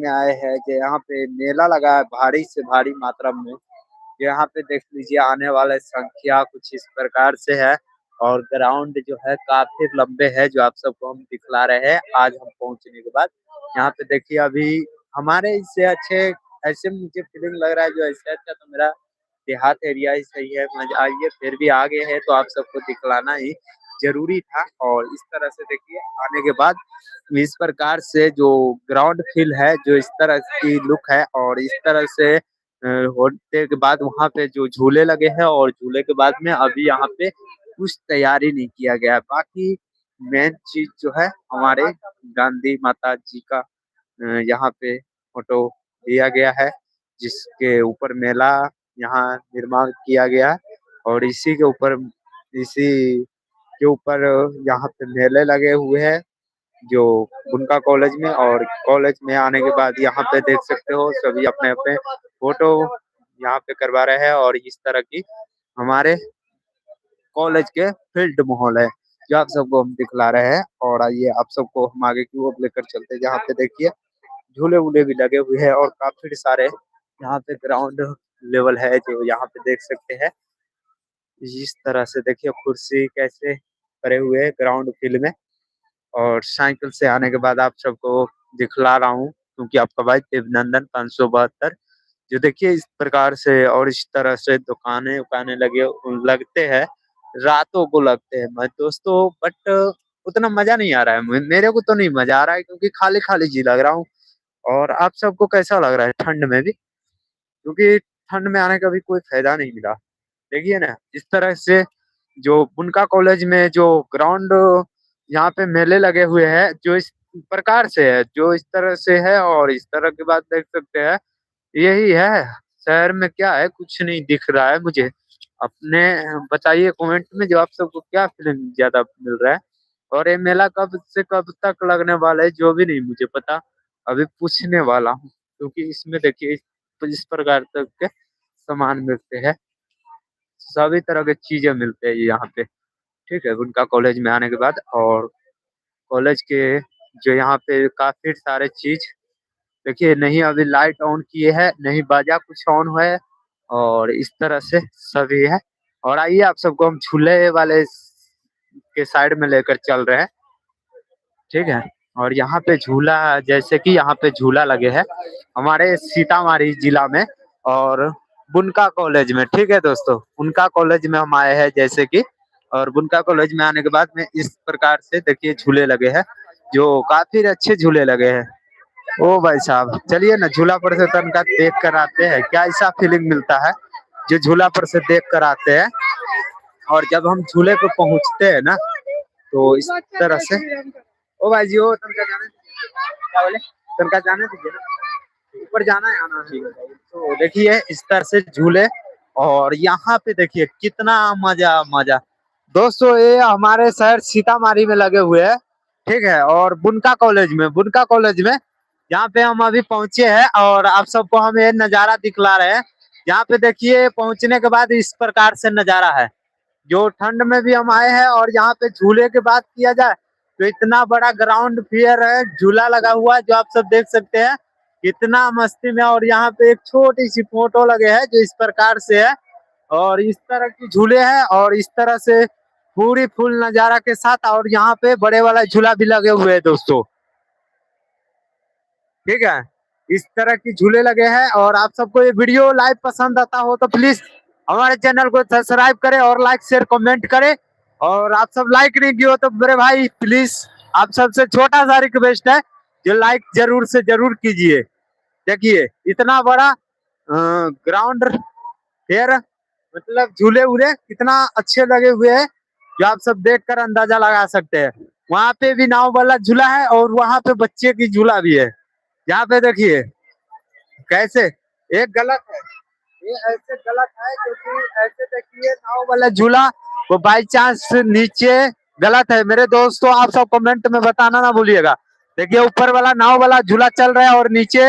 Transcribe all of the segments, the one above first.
में आए हैं जो यहाँ पे मेला लगा है भारी से भारी मात्रा में। यहाँ पे देख लीजिए आने वाले संख्या कुछ इस प्रकार से है और ग्राउंड जो है काफी लंबे है जो आप सबको हम दिखला रहे हैं आज हम पहुंचने के बाद। यहाँ पे देखिए अभी हमारे इससे अच्छे ऐसे मुझे फीलिंग लग रहा है जो ऐसे अच्छा तो मेरा देहात एरिया ही सही है। मजा आइए फिर भी आगे है तो आप सबको दिखलाना ही जरूरी था। और इस तरह से देखिए आने के बाद इस प्रकार से जो ग्राउंड फील है जो इस तरह की लुक है और इस तरह से होने के बाद वहाँ पे जो झूले लगे हैं और झूले के बाद में अभी यहाँ पे कुछ तैयारी नहीं किया गया है। बाकी मेन चीज जो है हमारे गांधी माता जी का यहाँ पे फोटो दिया गया है जिसके ऊपर मेला यहाँ निर्माण किया गया है और इसी के ऊपर यहाँ पे मेले लगे हुए हैं जो बुनका कॉलेज में। और कॉलेज में आने के बाद यहाँ पे देख सकते हो सभी अपने अपने फोटो यहाँ पे करवा रहे हैं और इस तरह की हमारे कॉलेज के फील्ड माहौल है जो आप सबको हम दिखला रहे हैं। और आइए आप सबको हम आगे की ओर लेकर चलते हैं जहाँ पे देखिए झूले वूले भी लगे हुए हैं और काफी सारे यहाँ पे ग्राउंड लेवल है जो यहाँ पे देख सकते हैं। इस तरह से देखिए कुर्सी कैसे करे हुए हैं ग्राउंड फील्ड में। और साइकिल से आने के बाद आप सबको दिखला रहा हूँ क्योंकि आपका भाई देवनंदन 572 जो देखिए इस प्रकार से और इस तरह से दुकानें उकाने लगते हैं रातों को लगते हैं मैं दोस्तों। बट उतना मजा नहीं आ रहा है मेरे को तो नहीं मजा आ रहा है क्योंकि खाली खाली जी लग रहा हूँ। और आप सबको कैसा लग रहा है ठंड में भी क्योंकि ठंड में आने का भी कोई फायदा नहीं मिला। देखिए ना इस तरह से जो बुनका कॉलेज में जो ग्राउंड यहाँ पे मेले लगे हुए हैं जो इस प्रकार से है जो इस तरह से है और इस तरह की बात देख सकते हैं यही है। शहर में क्या है कुछ नहीं दिख रहा है मुझे। अपने बताइए कमेंट में जो आप सबको क्या फीलिंग ज्यादा मिल रहा है। और ये मेला कब से कब तक लगने वाला है जो भी नहीं मुझे पता अभी पूछने वाला हूँ क्योंकि इसमें देखिए इस प्रकार तक के सामान मिलते हैं सभी तरह के चीजें मिलते हैं यहाँ पे। ठीक है उनका कॉलेज में आने के बाद और कॉलेज के जो यहाँ पे काफी सारे चीज देखिए नहीं अभी लाइट ऑन किए है नहीं बाजा कुछ ऑन है और इस तरह से सभी है। और आइए आप सबको हम झूले वाले के साइड में लेकर चल रहे हैं। ठीक है और यहाँ पे झूला जैसे कि यहाँ पे झूला लगे हैं हमारे सीतामढ़ी जिला में और बुनका कॉलेज में। ठीक है दोस्तों उनका कॉलेज में हम आए हैं जैसे कि और बुनका कॉलेज में आने के बाद में इस प्रकार से देखिए झूले लगे हैं जो काफी अच्छे झूले लगे हैं। ओ भाई साहब चलिए ना झूला पर से तनका देख कर आते हैं क्या ऐसा फीलिंग मिलता है जो झूला पर से देख कर आते हैं। और जब हम झूले पे पहुंचते हैं ना तो इस तरह से ओ भाई जी ओ तनका जाने दीजिए क्या बोले तनका जाने दीजिए ना ऊपर जाना है आना है। तो देखिए इस तरह से झूले और यहाँ पे देखिए कितना मजा मजा दोस्तों ये हमारे शहर सीतामढ़ी में लगे हुए हैं। ठीक है और बुनका कॉलेज में यहाँ पे हम अभी पहुंचे हैं और आप सबको हम ये नजारा दिखला रहे हैं। यहाँ पे देखिए पहुंचने के बाद इस प्रकार से नजारा है जो ठंड में भी हम आए हैं। और यहाँ पे झूले की बात किया जाए तो इतना बड़ा ग्राउंड फियर है झूला लगा हुआ है जो आप सब देख सकते हैं इतना मस्ती में। और यहाँ पे एक छोटी सी फोटो लगे है जो इस प्रकार से है और इस तरह की झूले हैं और इस तरह से पूरी फुल नजारा के साथ। और यहाँ पे बड़े वाला झूला भी लगे हुए हैं दोस्तों। ठीक है इस तरह की झूले लगे हैं और आप सबको ये वीडियो लाइव पसंद आता हो तो प्लीज हमारे चैनल को सब्सक्राइब करें और लाइक शेयर कमेंट करें। और आप सब लाइक नहीं किए हो तो मेरे भाई प्लीज आप सबसे छोटा सा रिक्वेस्ट है जो लाइक जरूर से जरूर कीजिए। देखिए इतना बड़ा ग्राउंड फेयर मतलब झूले वूले कितना अच्छे लगे हुए हैं जो आप सब देख कर अंदाजा लगा सकते हैं। वहां पे भी नाव वाला झूला है और वहां पे बच्चे की झूला भी है। यहाँ पे देखिए कैसे एक गलत है ये ऐसे गलत है क्योंकि ऐसे देखिए नाव वाला झूला वो बाई चांस नीचे गलत है। मेरे दोस्तों आप सब कमेंट में बताना ना भूलिएगा। देखिए ऊपर वाला नाव वाला झूला चल रहा है और नीचे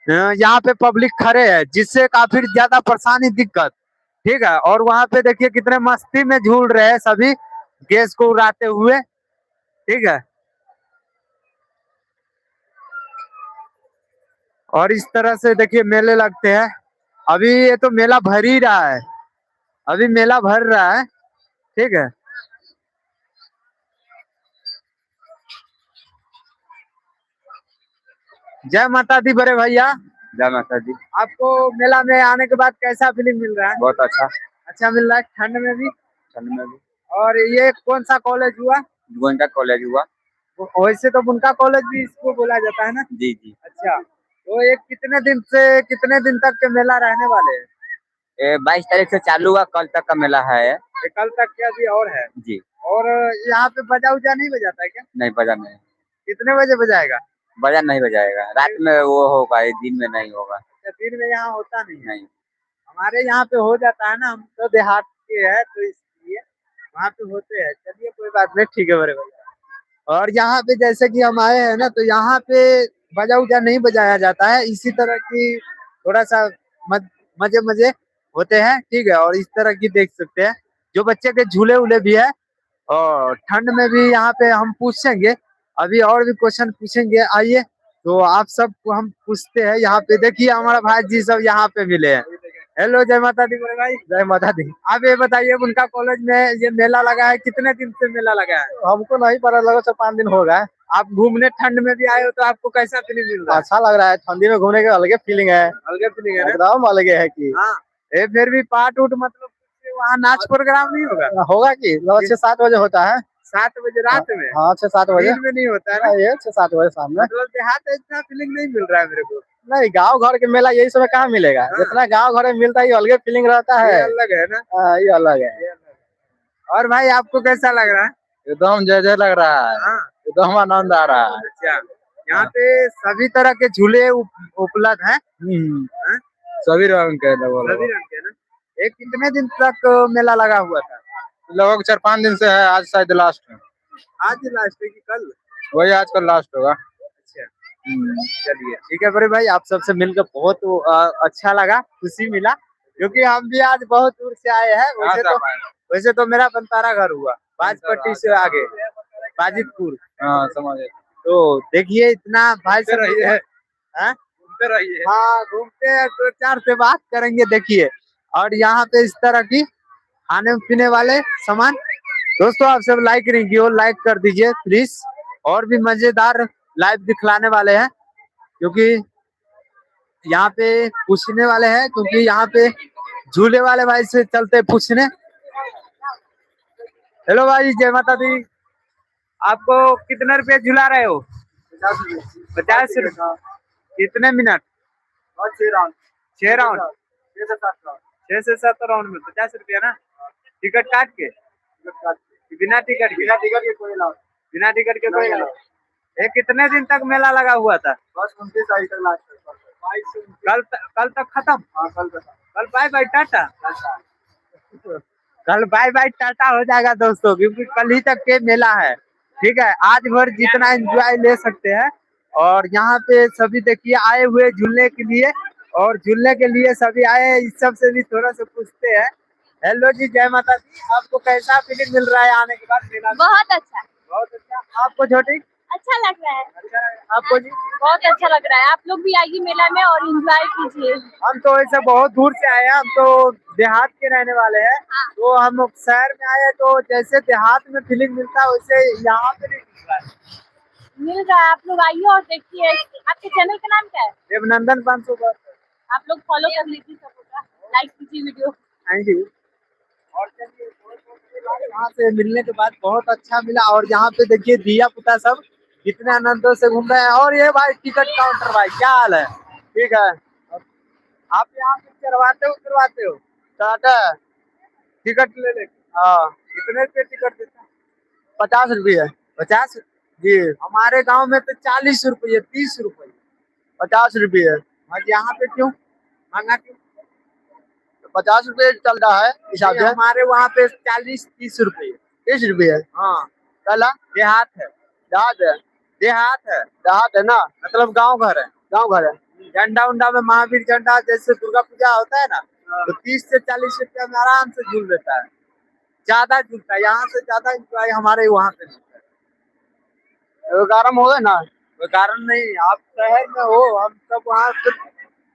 यहाँ पे पब्लिक खड़े है जिससे काफी ज्यादा परेशानी दिक्कत। ठीक है और वहां पे देखिए कितने मस्ती में झूल रहे हैं सभी गैस को उड़ाते हुए। ठीक है और इस तरह से देखिए मेले लगते हैं। अभी ये तो मेला भर ही रहा है, अभी मेला भर रहा है, ठीक है। जय माता दी बड़े भैया। जय माता दी। आपको मेला में आने के बाद कैसा फीलिंग मिल रहा है? बहुत अच्छा। अच्छा मिल रहा है, ठंड में भी? ठंड में भी। और ये कौन सा कॉलेज हुआ? गोविंदा कॉलेज हुआ। वैसे तो बुनका कॉलेज भी इसको बोला जाता है ना? जी जी। अच्छा, तो ये कितने दिन से कितने दिन तक के मेला रहने वाले हैं? 22 तारीख से चालू हुआ, कल तक का मेला है। ये कल तक क्या भी और है? जी। और यहाँ पे बजा उजा नहीं बजाता है क्या? नहीं बजा नहीं। कितने बजे बजाएगा? बजा नहीं बजाएगा, रात में वो होगा, ये दिन में नहीं होगा। अच्छा, दिन में यहाँ होता नहीं है? नहीं। हमारे यहाँ पे हो जाता है ना, हम तो देहात के हैं तो इसलिए वहाँ पे होते हैं। चलिए कोई बात नहीं, ठीक है बड़े भैया। और यहाँ पे जैसे कि हम आए हैं ना, तो यहाँ पे बजा उजा नहीं बजाया जाता है, इसी तरह की थोड़ा सा मजे मजे होते हैं, ठीक है। और इस तरह की देख सकते हैं जो बच्चे के झूले उले भी है। और ठंड में भी यहाँ पे हम पूछेंगे, अभी और भी क्वेश्चन पूछेंगे, आइए। तो आप सबको हम पूछते हैं, यहाँ पे देखिए हमारा भाई जी सब यहाँ पे मिले हैं। हेलो, जय माता दी बड़े भाई। जय माता दी। आप ये बताइए उनका कॉलेज में ये मेला लगा है, कितने दिन से मेला लगा है? हमको नहीं पता, लगा 4-5 दिन हो गए। आप घूमने ठंड में भी आए हो तो आपको कैसा फीलिंग मिल रहा है? अच्छा लग रहा है, ठंडी में घूमने का अलग फीलिंग है। अलग फीलिंग है ना? एकदम अलग है कि हाँ। ये फिर भी पार्ट उट मतलब वहाँ नाच प्रोग्राम नहीं होगा? होगा कि 6-7 बजे होता है। 7 बजे रात में? हाँ 6-7 बजे। दिन में नहीं होता है ना? ये 6-7 बजे शाम में। मतलब देहात में इतना फीलिंग नहीं मिल रहा है मेरे को। नहीं, गांव घर के मेला यही समय कहाँ मिलेगा? हाँ। जितना गांव घर में मिलता है ये अलग फीलिंग रहता ये है। अलग है ना? ये अलग है। ये अलग है। और भाई आपको कैसा लग रहा है? एकदम जय जय लग रहा है। हाँ। एकदम आनंद आ रहा है। अच्छा, यहाँ पे सभी तरह के झूले उपलब्ध हैं? हाँ? सभी रंग के सभी रंग के ना? ये कितने दिन तक मेला लगा हुआ था? लगभग 4-5 दिन से है, आज शायद लास्ट है। आज लास्ट है कि कल? वही आज कल लास्ट होगा। अच्छा, चलिए ठीक है बड़े भाई, आप सबसे मिलकर बहुत अच्छा लगा, खुशी मिला, क्योंकि हम भी आज बहुत दूर से आए हैं। वैसे तो मेरा बनतारा घर हुआ, बाजपट्टी से आगे बाजितपुर। हाँ समझ। तो देखिए इतना भाई सब रहिए। हाँ? घूमते रहिए। हाँ घूमते हैं, दो चार से बात करेंगे देखिए। और यहाँ पे इस तरह की खाने पीने वाले सामान, दोस्तों आप सब लाइक नहीं किए हो, लाइक कर दीजिए प्लीज। और भी मजेदार लाइव दिखलाने वाले हैं, क्योंकि यहाँ पे पूछने वाले हैं, क्योंकि यहाँ पे झूले वाले भाई से चलते पूछने। हेलो भाई, जय माता दी। आपको कितने रुपए झुला रहे हो? 50 रुपए। कितने मिनट? 6 राउंड। 6 राउंड? 6 से 7 राउंड में 50 रुपया ना? टिकट काट के? बिना टिकट के? बिना टिकट के कोई अलाउ? ये कितने दिन तक मेला लगा हुआ था? बस 29 तारीख तक लास्ट। कल तक खत्म? हाँ कल तक। कल बाय बाय टाटा। कल बाय बाय टाटा हो जाएगा दोस्तों, क्योंकि कल ही तक के मेला है, ठीक है। आज भर जितना एंजॉय ले सकते हैं। और यहाँ पे सभी देखिए आए हुए झूलने के लिए, और झूलने के लिए सभी आए हैं। इस सब से भी थोड़ा सा पूछते हैं। हेलो जी, जय माता दी। आपको कैसा फीलिंग मिल रहा है आने के बाद मेला? बहुत अच्छा। बहुत अच्छा। आपको छोटी? अच्छा लग रहा है। अच्छा, आपको जी? बहुत अच्छा लग रहा है। आप लोग भी आइए मेला में और एंजॉय कीजिए। हम तो ऐसे बहुत दूर से आए हैं, हम तो देहात के रहने वाले हैं। हाँ। तो हम शहर में आए तो जैसे देहात में फीलिंग मिलता है वैसे यहाँ पे नहीं मिल रहा है। मिल रहा है, आप लोग आइए और देखिए। आपके चैनल का नाम क्या है? देवनंदन 500। आप लोग फॉलो कर लीजिए, सबका लाइक कीजिए वीडियो। Thank you. और चलिए यहाँ से मिलने के बाद बहुत अच्छा मिला। और यहाँ पे देखिए दिया पुता सब कितने आनंदों से घूम रहे हैं। और ये भाई टिकट काउंटर भाई, क्या हाल है? ठीक है, आप यहाँ पे चढ़वाते हो उतरवाते हो? टाटा टिकट ले ले। हाँ, कितने रुपए टिकट देता? 50 रुपये। 50 जी। हमारे गांव में तो 40 रुपये, 30 रुपये, 50 रुपये। और यहाँ पे क्यों महंगा क्यों? 50 रुपये चल रहा है हिसाब से। हमारे वहाँ पे 40-30 रुपये। 30 रुपये? हाँ। चला देहात है। देहात है? देहात है। देहात है ना, मतलब गांव घर है। गांव घर है। झंडा उंडा में महावीर झंडा जैसे दुर्गा पूजा होता है ना, तो 30 से 40 रुपया में आराम से झूल देता है। ज्यादा झूलता है, यहाँ से ज्यादा इंजॉय हमारे वहाँ पे मिलता है। गरम हो गए ना? कोई कारण नहीं, आप शहर में हो, हम सब वहाँ से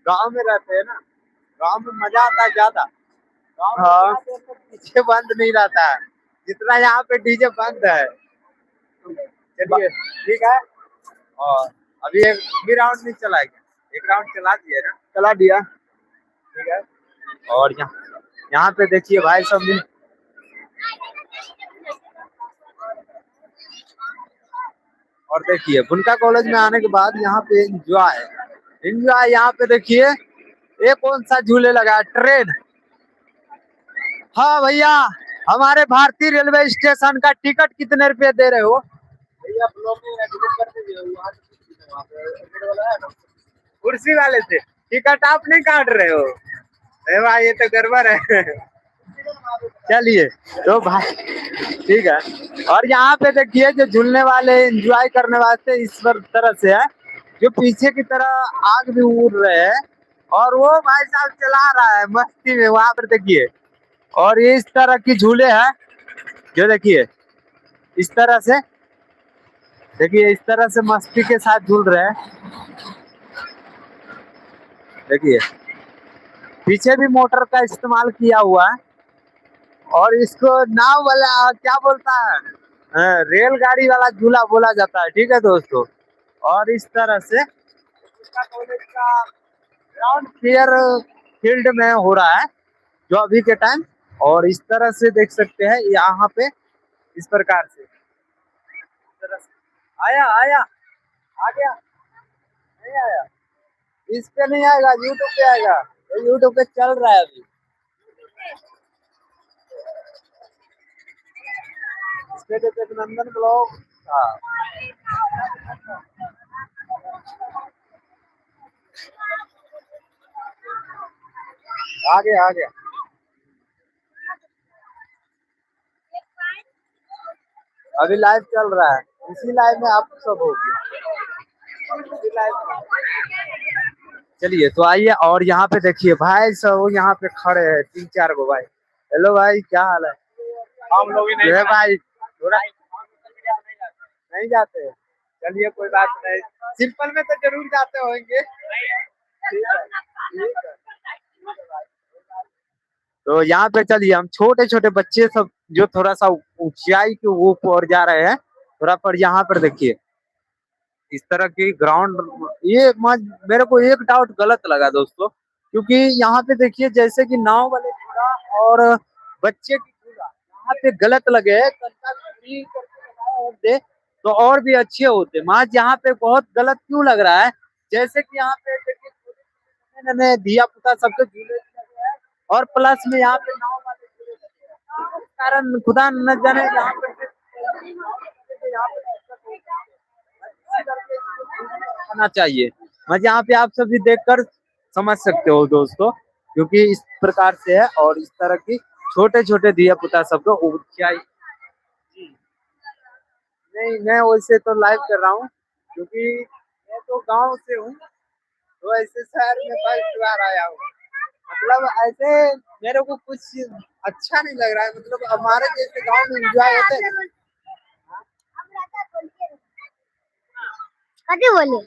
गांव में रहते हैं ना, गांव में मजा आता है ज्यादा। गांव में हाँ। क्या है, डीजे बंद नहीं रहता है, जितना यहाँ पे डीजे बंद है। चलिए ठीक है। और अभी एक भी राउंड नहीं चला गया, एक राउंड चला दिया ना, चला दिया। ठीक है। और यहाँ पे देखिए भाई सब मिल, और देखिए बुनका कॉलेज में आने के बाद यहाँ पे एंजॉय, एंजॉय यहाँ पे देखिए ये कौन सा झूले लगा है, ट्रेन। हाँ भैया, हमारे भारतीय रेलवे स्टेशन का टिकट कितने रुपए दे रहे हो भैया? ब्लॉक में टिकट कर दीजिए, वहाँ पे टिकट वाला है ना, कुर्सी वाले से टिकट आप नहीं काट रहे हो? अरे भाई ये तो गड़बड़ है। चलिए तो भाई ठीक है। और यहाँ पे देखिए जो झूलने वाले एंजॉय करने वास्ते इस तरह से है, जो पीछे की तरह आग भी उड़ रहे हैं, और वो भाई साहब चला रहा है मस्ती में, वहां पर देखिए। और ये इस तरह की झूले हैं जो देखिए इस तरह से, देखिए इस तरह से मस्ती के साथ झूल रहे हैं। देखिए पीछे भी मोटर का इस्तेमाल किया हुआ है, और इसको नाव वाला क्या बोलता है, रेलगाड़ी वाला झूला बोला जाता है। ठीक है दोस्तों, और इस तरह से कॉलेज का ग्राउंड क्लियर फील्ड में हो रहा है जो अभी के टाइम। और इस तरह से देख सकते हैं यहाँ पे इस प्रकार से, इस तरह से आया आया आ गया, नहीं आया, इस पे नहीं आएगा, यूट्यूब पे आएगा, यूट्यूब पे चल रहा है अभी। इसके तो नंदन ब्लॉग था। आ गया आ गया, अभी लाइव चल रहा है, इसी लाइव में आप सब हो इसी लाइव में। चलिए तो आइए, और यहाँ पे देखिए भाई सब यहाँ पे खड़े हैं 3-4 गो भाई। हेलो भाई, क्या हाल है? हम लोग ही जो है भाई थोड़ा नहीं जाते, चलिए कोई बात नहीं, सिंपल में तो जरूर जाते होंगे। ठीक है, ठीक है। तो यहाँ पे चलिए हम छोटे छोटे बच्चे सब जो थोड़ा सा ऊंचाई के ऊपर जा रहे हैं थोड़ा, पर यहाँ पर देखिए इस तरह की ग्राउंड। ये मेरे को एक डाउट गलत लगा दोस्तों, क्योंकि यहाँ पे देखिए जैसे कि नाव वाले झूला और बच्चे की झूला यहाँ पे गलत लगे है, होते तो और भी अच्छे होते। यहाँ पे बहुत गलत क्यों लग रहा है? जैसे कि यहाँ पे देखिए धिया पुता सबके झूले लगे हैं, और प्लस में यहाँ पे नाव वाले झूले लगे हैं। इस कारण खुदा न जाने यहाँ पे आना चाहिए। यहाँ पे आप सभी देखकर समझ सकते हो दोस्तों, क्योंकि इस प्रकार से है, और इस तरह की छोटे छोटे दिया पुता सबको ऊंचाई। नहीं मैं वैसे तो लाइव कर रहा हूँ, क्योंकि मैं तो गांव से हूँ, तो ऐसे शहर में पहली बार आया हूँ। मतलब ऐसे मेरे को कुछ अच्छा नहीं लग रहा है, मतलब हमारे जैसे गांव में एंजॉय होते हैं। कभी बोले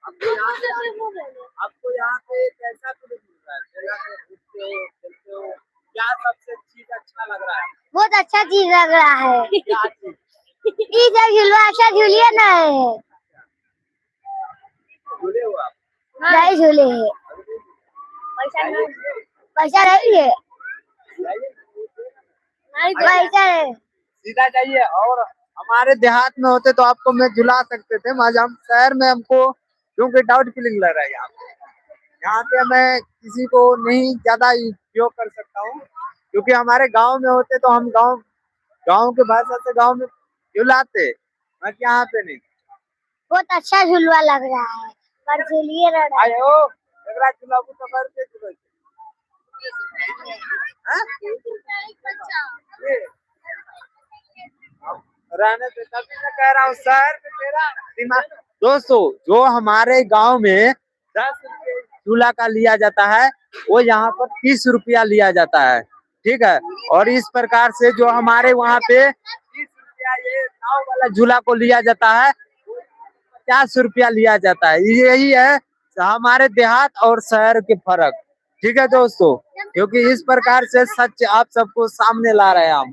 आपको यहाँ पे कैसा फीलिंग मिल रहा है? जगह पे घूमते हो, खेलते हो, क्या सबसे चीज अच्छा लग रहा है? बहुत अच्छा चीज लग रहा है। क्या चीज? झूलवा अच्छा झूलिए ना, झूले हो आप? नहीं झूले है, पैसा नहीं है, पैसा है। सीधा जाइए। और हमारे देहात में होते तो आपको मैं झुला सकते थे, हम शहर में हमको क्योंकि डाउट फीलिंग लग रहा है। यहाँ पे मैं किसी को नहीं ज्यादा उपयोग कर सकता हूँ, क्योंकि हमारे गांव में होते तो हम गांव गांव के भाषा से गांव में झुलाते, मैं यहाँ पे नहीं। बहुत अच्छा झुलवा लग रहा है, पर झूलिए ना। आयो झुलाबू तो कर के झुले। रहने से तभी मैं कह रहा हूँ शहर में मेरा दिमाग। दोस्तों जो हमारे गांव में 10 रुपये झूला का लिया जाता है, वो यहाँ पर 30 रुपया लिया जाता है। ठीक है, और इस प्रकार से जो हमारे वहाँ पे 30 रुपया ये नाव वाला झूला को लिया जाता है, ₹50 लिया जाता है। यही है हमारे देहात और शहर के फर्क। ठीक है दोस्तों, क्योंकि इस प्रकार से सच आप सबको सामने ला रहे हैं हम।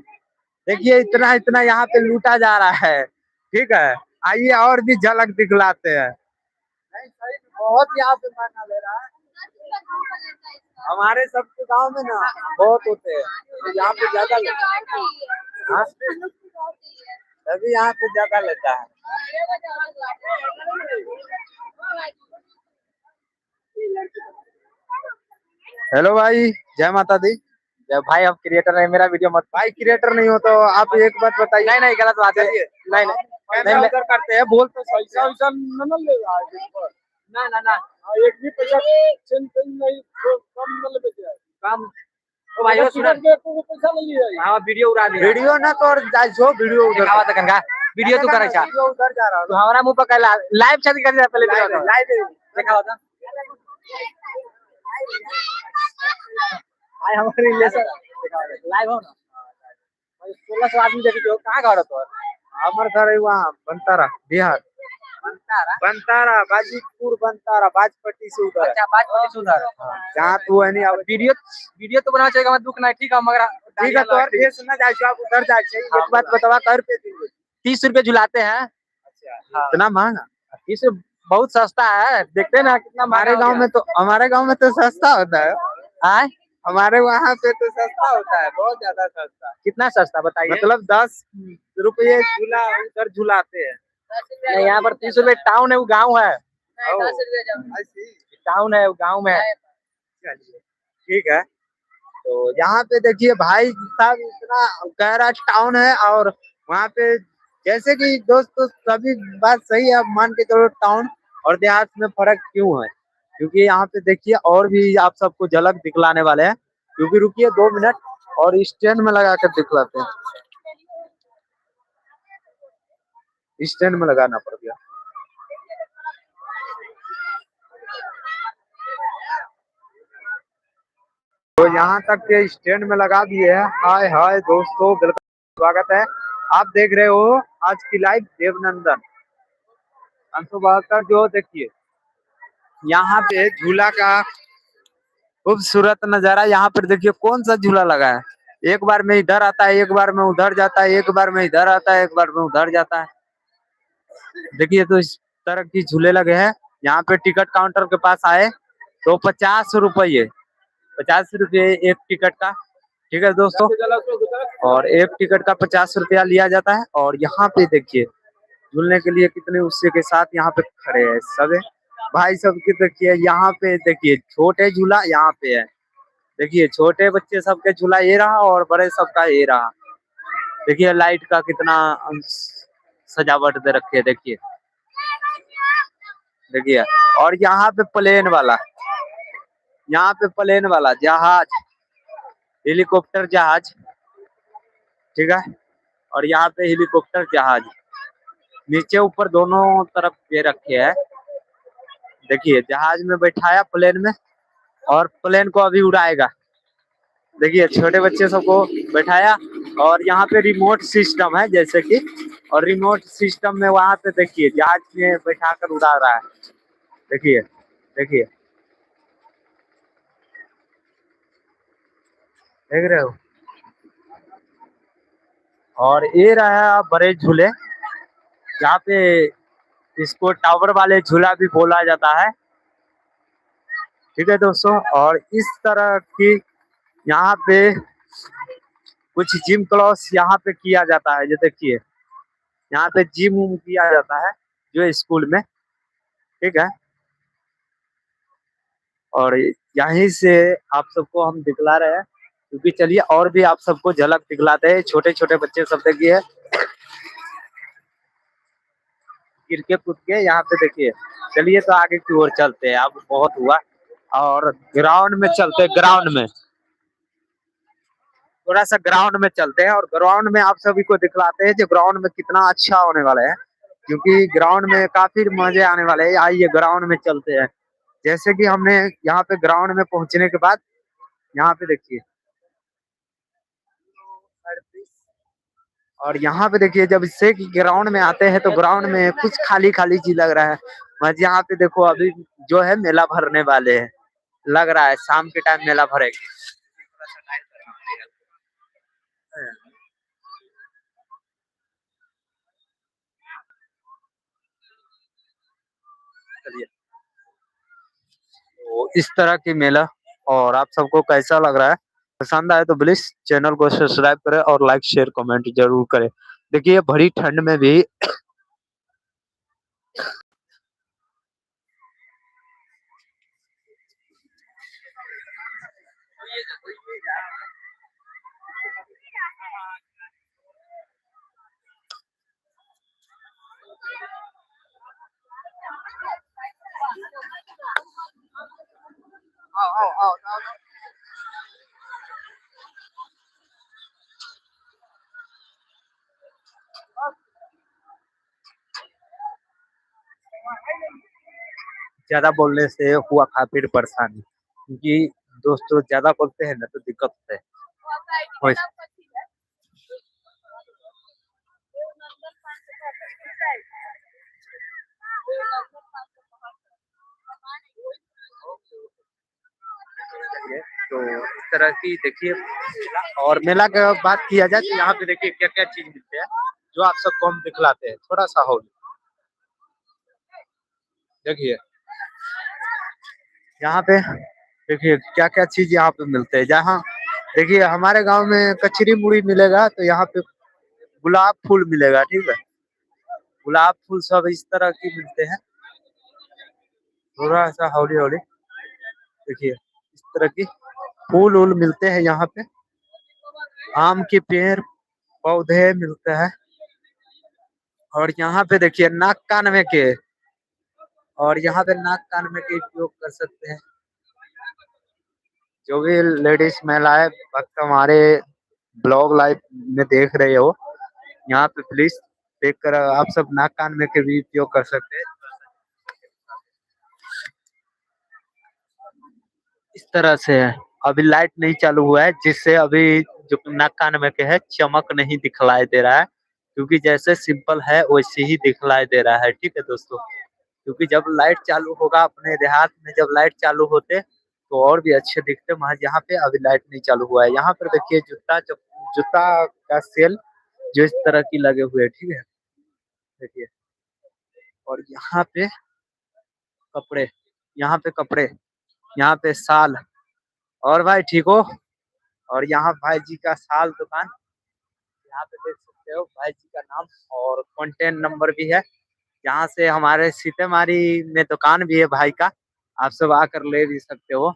देखिए इतना इतना यहाँ पे लूटा जा रहा है। ठीक है, आइए और भी झलक दिखलाते हैं। नहीं सही में बहुत यहाँ पे महंगा ले रहा है। हमारे सबके गांव में ना बहुत होते हैं, तो यहाँ पे ज्यादा लेता है। हाँ? तभी यहाँ पे ज्यादा लेता है। हेलो भाई, जय माता दी। जब भाई हम क्रिएटर है, मेरा वीडियो मत। भाई क्रिएटर नहीं हो तो आप एक बात बताइए। नहीं नहीं, गलत बात है। नहीं नहीं कैमरा उधर करते हैं, बोल तो सही से। न ले ना ना ना, एक भी पैसा चेंज नहीं तो कम न ले बेचे काम ओ भाई वो सुना। तो पैसा ले लिया हां वीडियो उड़ा दिया। वीडियो ना तो और जो वीडियो उधर दिखावा तक का वीडियो तू करे छा। वीडियो उधर जा रहा तू हमारा मुंह पर कहला लाइव शादी कर दे पहले वीडियो लाइव दिखावा था। भाई हमारे रिलेशन लाइव हो ना भाई। 1600 आदमी देखी जो कहां घर तो हमारे घर है वहाँ बनतारा, बिहार। बनतारा बाजीपुर, बनतारा बाजपट्टी से उधर है। अच्छा बात होती सुधर जहाँ तू है नहीं अब वीडियो वीडियो तो बनाना चाहिए, मत दुख नहीं। ठीक है मगर ठीक है, तो और ये सुनना चाहिए आप उधर जाके एक बात बतावा कर पे 30 रुपए झुलाते हैं। अच्छा इतना महंगा? 30 बहुत सस्ता है, देखते ना कितना हमारे गांव में तो सस्ता होता है। आए हमारे वहाँ पे तो सस्ता होता है, बहुत ज्यादा सस्ता। कितना सस्ता बताइए। मतलब 10 रुपये झूला उधर झुलाते हैं। नहीं यहाँ पर 30 रुपए टाउन है, वो गाँव है। टाउन है वो गाँव में है। ठीक है, तो यहाँ पे देखिए भाई साहब इतना गहरा टाउन है, और वहाँ पे जैसे कि दोस्तों सभी बात सही है, मान के चलो टाउन और देहात में फर्क क्यों है, क्योंकि यहाँ पे देखिए और भी आप सबको झलक दिखलाने वाले हैं। क्योंकि रुकिए 2 मिनट और स्टैंड में लगा कर दिखलाते हैं। स्टैंड में लगाना पड़ गया। तो यहाँ तक के स्टैंड में लगा दिए है। हाय हाय दोस्तों, वेलकम, स्वागत है। आप देख रहे हो आज की लाइव देवनंदन अंशुभाकर। जो देखिए यहाँ पे झूला का खूबसूरत नजारा। यहाँ पर देखिए कौन सा झूला लगा है। एक बार में इधर आता है, एक बार में उधर जाता है, एक बार में इधर आता है, एक बार में उधर जाता है। देखिए तो इस तरह की झूले लगे हैं। यहाँ पे टिकट काउंटर के पास आए तो 50 रुपये एक टिकट का। ठीक है दोस्तों, और एक टिकट का 50 रुपया लिया जाता है। और यहाँ पे देखिए झूलने के लिए कितने उत्साह के साथ यहाँ पे खड़े हैं सब भाई सब की। देखिए यहाँ पे देखिए छोटे झूला यहाँ पे है। देखिए छोटे बच्चे सबके झूला ये रहा और बड़े सबका ये रहा। देखिए लाइट का कितना सजावट दे रखी है। देखिए देखिए, और यहाँ पे प्लेन वाला, यहाँ पे प्लेन वाला जहाज, हेलीकॉप्टर जहाज। ठीक है, और यहाँ पे हेलीकॉप्टर जहाज नीचे ऊपर दोनों तरफ ये रखे हैं। देखिए जहाज में बैठाया प्लेन में, और प्लेन को अभी उड़ाएगा। देखिए छोटे बच्चे सबको बैठाया, और यहाँ पे रिमोट सिस्टम है जैसे कि, और रिमोट सिस्टम में वहां पे देखिए जहाज में बैठा कर उड़ा रहा है। देखिए देखिए देख रहे हो। और ये रहा बड़े झूले, यहाँ पे इसको टावर वाले झूला भी बोला जाता है। ठीक है दोस्तों, और इस तरह की यहाँ पे कुछ जिम क्लास यहाँ पे किया जाता है। जो देखिए यहाँ पे जिम किया जाता है जो स्कूल में। ठीक है, और यहीं से आप सबको हम दिखला रहे हैं, क्योंकि चलिए और भी आप सबको झलक दिखलाते हैं। छोटे छोटे बच्चे सब देखिए गिर के कूद के यहाँ पे देखिए। चलिए तो आगे की ओर चलते हैं, अब बहुत हुआ, और ग्राउंड में चलते हैं। ग्राउंड में थोड़ा सा ग्राउंड में चलते हैं, और ग्राउंड में आप सभी को दिखलाते हैं जो ग्राउंड में कितना अच्छा होने वाला है, क्योंकि ग्राउंड में काफी मजे आने वाले हैं। आइए ग्राउंड में चलते हैं। जैसे कि हमने यहाँ पे ग्राउंड में पहुंचने के बाद यहाँ पे देखिए और यहाँ पे देखिए जब इससे कि ग्राउंड में आते हैं तो ग्राउंड में कुछ खाली खाली चीज लग रहा है। बस यहाँ पे देखो अभी जो है मेला भरने वाले हैं, लग रहा है शाम के टाइम मेला भरेगा। चलिए, तो इस तरह की मेला, और आप सबको कैसा लग रहा है? पसंद आए तो प्लीज चैनल को सब्सक्राइब करें और लाइक शेयर कमेंट जरूर करें। देखिए भरी ठंड में भी ज्यादा बोलने से हुआ काफी परेशानी, क्योंकि दोस्तों ज्यादा बोलते हैं ना तो दिक्कत होता है। वैसे- तो इस तरह की देखिए मेला, और मेला का बात किया जाए तो यहाँ पे देखिए क्या क्या चीज मिलते हैं जो आप सबको हम दिखलाते हैं। थोड़ा सा हो देखिए यहाँ पे, देखिए क्या क्या चीज यहाँ पे मिलते हैं। जहाँ देखिए हमारे गांव में कचरी मुड़ी मिलेगा, तो यहाँ पे गुलाब फूल मिलेगा, ठीक है। गुलाब फूल सब इस तरह की मिलते हैं। थोड़ा सा हौली हौली देखिए इस तरह की फूल वूल मिलते हैं यहाँ पे। आम के पेड़ पौधे मिलते हैं। और यहाँ पे देखिए नाक कान में के, और यहाँ पे नाक कान में के उपयोग कर सकते हैं। जो भी लेडीज महिलाएं वक्त हमारे ब्लॉग लाइव में देख रहे हो, यहाँ पे प्लीज देख कर आप सब नाक कान में के भी उपयोग कर सकते हैं। इस तरह से है। अभी लाइट नहीं चालू हुआ है, जिससे अभी जो नाक कान में के है चमक नहीं दिखलाई दे रहा है, क्योंकि जैसे सिंपल है वैसे ही दिखलाई दे रहा है, ठीक है दोस्तों। क्योंकि जब लाइट चालू होगा अपने देहात में, जब लाइट चालू होते तो और भी अच्छे दिखते। वहाँ यहाँ पे अभी लाइट नहीं चालू हुआ है। यहाँ पर देखिए जूता का सेल जो इस तरह की लगे हुए हैं, ठीक है। देखिए और कपड़े यहाँ पे कपड़े, यहाँ पे शाल। और भाई ठीक हो? और यहाँ भाई जी का शाल दुकान, यहाँ पे देख सकते हो भाई जी का नाम, और कॉन्टेक्ट नंबर भी है। यहाँ से हमारे सीतेमारी में दुकान भी है भाई का, आप सब आकर ले भी सकते हो।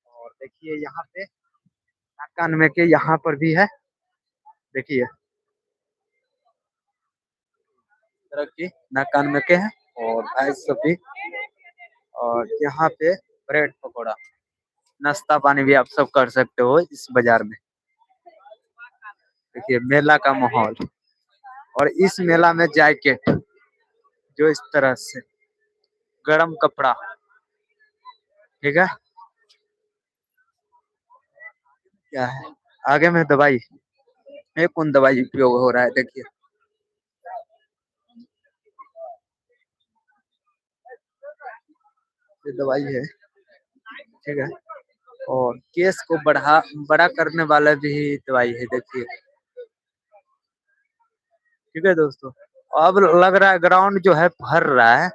और देखिए यहाँ पे कान में के यहाँ पर भी है, देखिए तरह की नाकान में के है, और भाई सब भी। और यहाँ पे ब्रेड पकौड़ा नाश्ता पानी भी आप सब कर सकते हो इस बाजार में। देखिए मेला का माहौल, और इस मेला में जैकेट जो इस तरह से गर्म कपड़ा, ठीक है। क्या है आगे में दवाई, ये कौन दवाई उपयोग हो रहा है? देखिए ये दवाई है, ठीक है। और केस को बड़ा करने वाला भी दवाई है, देखिए, ठीक है दोस्तों। अब लग रहा है ग्राउंड जो है भर रहा है,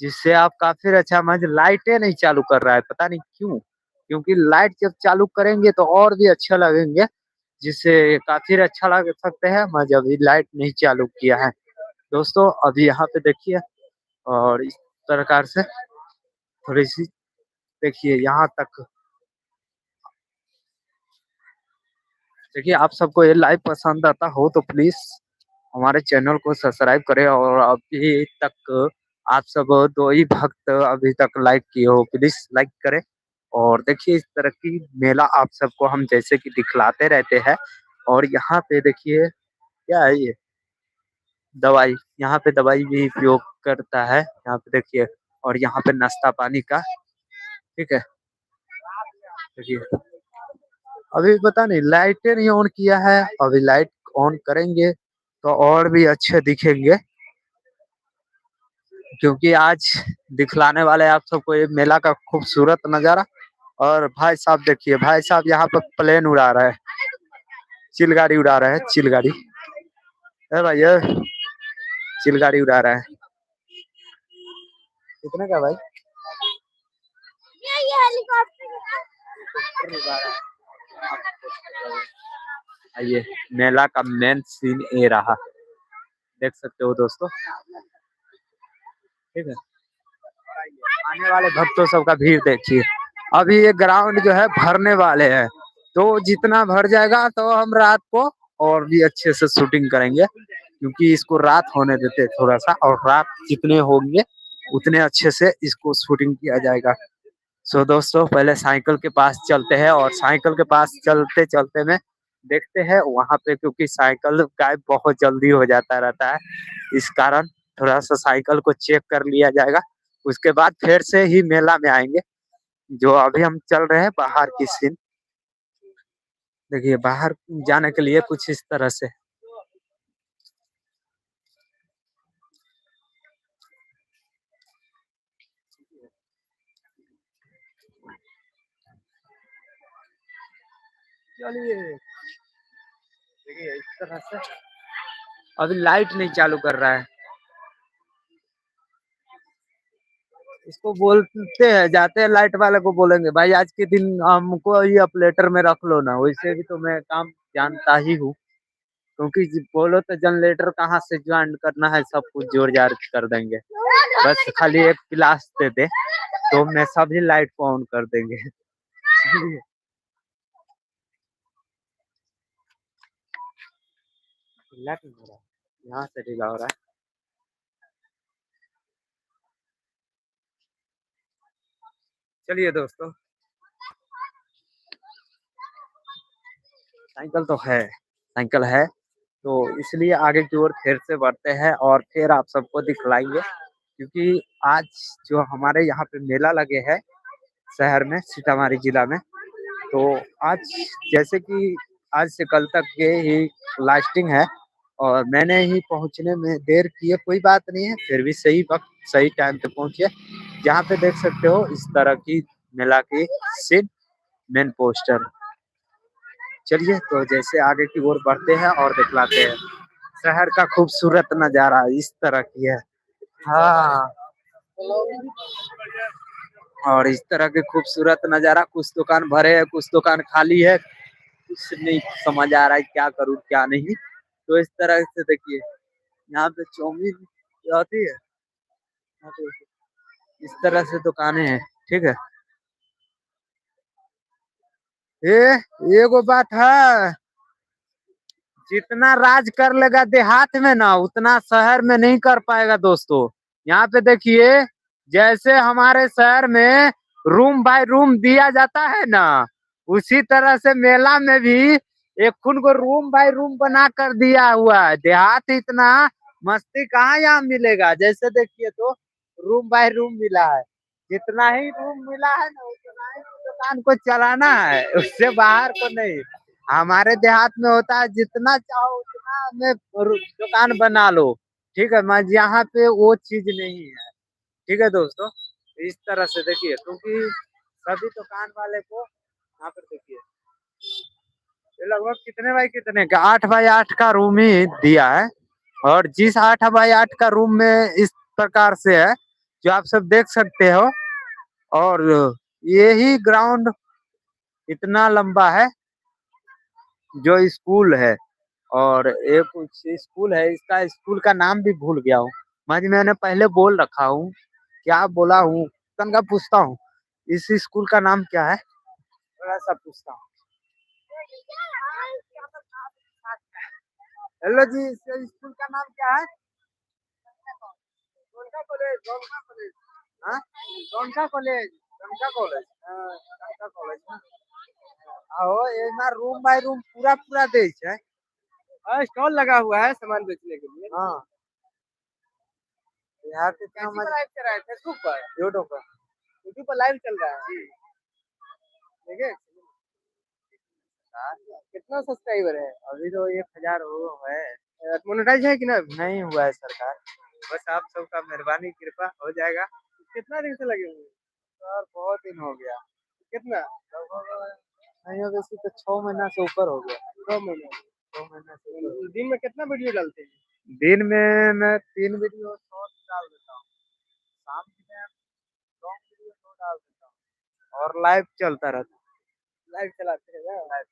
जिससे आप काफी अच्छा मंज लाइटें नहीं चालू कर रहा है, पता नहीं क्यों। क्योंकि लाइट जब चालू करेंगे तो और भी अच्छा लगेंगे, जिससे काफी अच्छा लग सकते हैं। मैं अभी लाइट नहीं चालू किया है दोस्तों। अभी यहाँ पे देखिए, और इस प्रकार से थोड़ी सी देखिए यहाँ तक। देखिए आप सबको ये लाइव पसंद आता हो तो प्लीज हमारे चैनल को सब्सक्राइब करें, और अभी तक आप सब 2 ही भक्त अभी तक लाइक किए हो, प्लीज लाइक करें। और देखिए इस तरह की मेला आप सबको हम जैसे कि दिखलाते रहते हैं। और यहाँ पे देखिए क्या है ये दवाई, यहाँ पे दवाई भी उपयोग करता है, यहाँ पे देखिए। और यहाँ पे नाश्ता पानी का, ठीक है। देखिए अभी पता नहीं लाइटें नहीं ऑन किया है, अभी लाइट ऑन करेंगे तो और भी अच्छे दिखेंगे, क्योंकि आज दिखलाने वाले हैं आप सबको ये मेला का खूबसूरत नजारा। और भाई साहब देखिए, भाई साहब यहाँ पर प्लेन उड़ा रहा है, चिलगाड़ी उड़ा रहा है, चिलगाड़ी है भाई, ये चिलगाड़ी उड़ा रहा है। कितने का भाई? ये हेलीकॉप्टर ये मेला का मेन सीन ये रहा, देख सकते हो दोस्तों, ठीक है। आने वाले भक्तों सबका भीड़ देखिए। अभी ये ग्राउंड जो है भरने वाले हैं, तो जितना भर जाएगा तो हम रात को और भी अच्छे से शूटिंग करेंगे, क्योंकि इसको रात होने देते थोड़ा सा, और रात जितने होंगे उतने अच्छे से इसको शूटिंग किया जाएगा। सो दोस्तों पहले साइकिल के पास चलते हैं, और साइकिल के पास चलते चलते में देखते हैं वहां पे, क्योंकि साइकिल गायब बहुत जल्दी हो जाता रहता है, इस कारण थोड़ा सा साइकिल को चेक कर लिया जाएगा। उसके बाद फिर से ही मेला में आएंगे। जो अभी हम चल रहे हैं बाहर की सीन देखिए, बाहर जाने के लिए कुछ इस तरह से। चलिए देखिए इस तरह से, अभी लाइट नहीं चालू कर रहा है, इसको बोलते हैं, जाते हैं लाइट वाले को बोलेंगे भाई आज के दिन हमको ये अपलेटर में रख लो ना, वैसे भी तो मैं काम जानता ही हूँ, क्योंकि बोलो तो जनरेटर कहाँ से ज्वाइन करना है सब कुछ जोड़ जाड़ कर देंगे, बस खाली एक गिलास दे दे तो मैं सभी लाइट को ऑन कर देंगे। ढीला क्यों हो रहा है? यहाँ से ढीला हो रहा है। चलिए दोस्तों, साइकिल तो है, साइकिल है, तो इसलिए आगे की ओर फिर से बढ़ते हैं और फिर आप सबको दिखलाएंगे, क्योंकि आज जो हमारे यहाँ पे मेला लगे है शहर में, सीतामढ़ी जिला में, तो आज जैसे कि आज से कल तक के ही लास्टिंग है, और मैंने ही पहुंचने में देर की है, कोई बात नहीं है, फिर भी सही वक्त सही टाइम पे पहुंचे। जहाँ पे देख सकते हो इस तरह की मेला की सीन, मेन पोस्टर। चलिए तो जैसे आगे की ओर बढ़ते हैं और दिखलाते हैं, शहर का खूबसूरत नजारा इस तरह की है। हाँ, और इस तरह के खूबसूरत नजारा, कुछ दुकान भरे है, कुछ दुकान खाली है, कुछ नहीं समझ आ रहा है क्या करूँ क्या नहीं। तो इस तरह से देखिए, यहाँ पे चाउमीन आती है, यहाँ पे इस तरह से दुकानें हैं, ठीक है। ये एगो बात है, जितना राज कर लेगा देहात में ना, उतना शहर में नहीं कर पाएगा दोस्तों। यहाँ पे देखिए, जैसे हमारे शहर में रूम बाय रूम दिया जाता है ना, उसी तरह से मेला में भी एक खुद को रूम बाय रूम बना कर दिया हुआ है। देहात इतना मस्ती कहाँ यहाँ मिलेगा, जैसे देखिए तो रूम बाय रूम मिला है, जितना ही रूम मिला है ना उतना ही दुकान को चलाना है, उससे बाहर को नहीं। हमारे देहात में होता है जितना चाहो उतना में दुकान बना लो, ठीक है, मैं यहाँ पे वो चीज नहीं है, ठीक है दोस्तों। इस तरह से देखिए, क्योंकि सभी दुकान वाले को यहाँ पर देखिए, ये लगभग कितने बाई कितने का, 8x8 का रूम ही दिया है, और जिस 8x8 का रूम में इस प्रकार से है जो आप सब देख सकते हो, और यही ग्राउंड इतना लंबा है जो स्कूल है, और एक कुछ स्कूल है, इसका स्कूल का नाम भी भूल गया हूँ, मैंने पहले बोल रखा हूँ, क्या बोला हूँ, तनका पूछता हूँ इस स्कूल का नाम क्या है, थोड़ा सा पूछता हूँ। हेलो जी, इस स्कूल का नाम क्या है? गोलका कॉलेज, गोलका कॉलेज, हाँ गोलका कॉलेज, गोलका कॉलेज, हाँ गोलका कॉलेज ना। आओ ये रूम बाय रूम पूरा पूरा दे है। हाँ, स्टॉल लगा हुआ है सामान बेचने के लिए। हाँ, यहाँ पे कैसी पर लाइव चल रहा है? फेसबुक पर, यूट्यूब पर लाइव चल रहा है। ठीक है। सरकार। कितना सब्सक्राइबर है? अभी तो 1000 हो है, मोनेटाइज है कि ना अभी? नहीं हुआ है सरकार। बस आप सबका मेहरबानी कृपा हो जाएगा। कितना दिन से लगे हुए हैं? सर बहुत दिन हो गया, कितना? लगभग नहीं वैसे तो 6 महीना से ऊपर हो गया। 2 महीने। 6 महीना से ऊपर। दिन में कितना वीडियो डालते हैं? दिन में मैं 3 वीडियो शॉर्ट डाल देता हूँ, शाम के टाइम लॉन्ग वीडियो 2 डाल देता हूँ और लाइव चलता रहता लाइव चलाते हैं ना? है। लाइव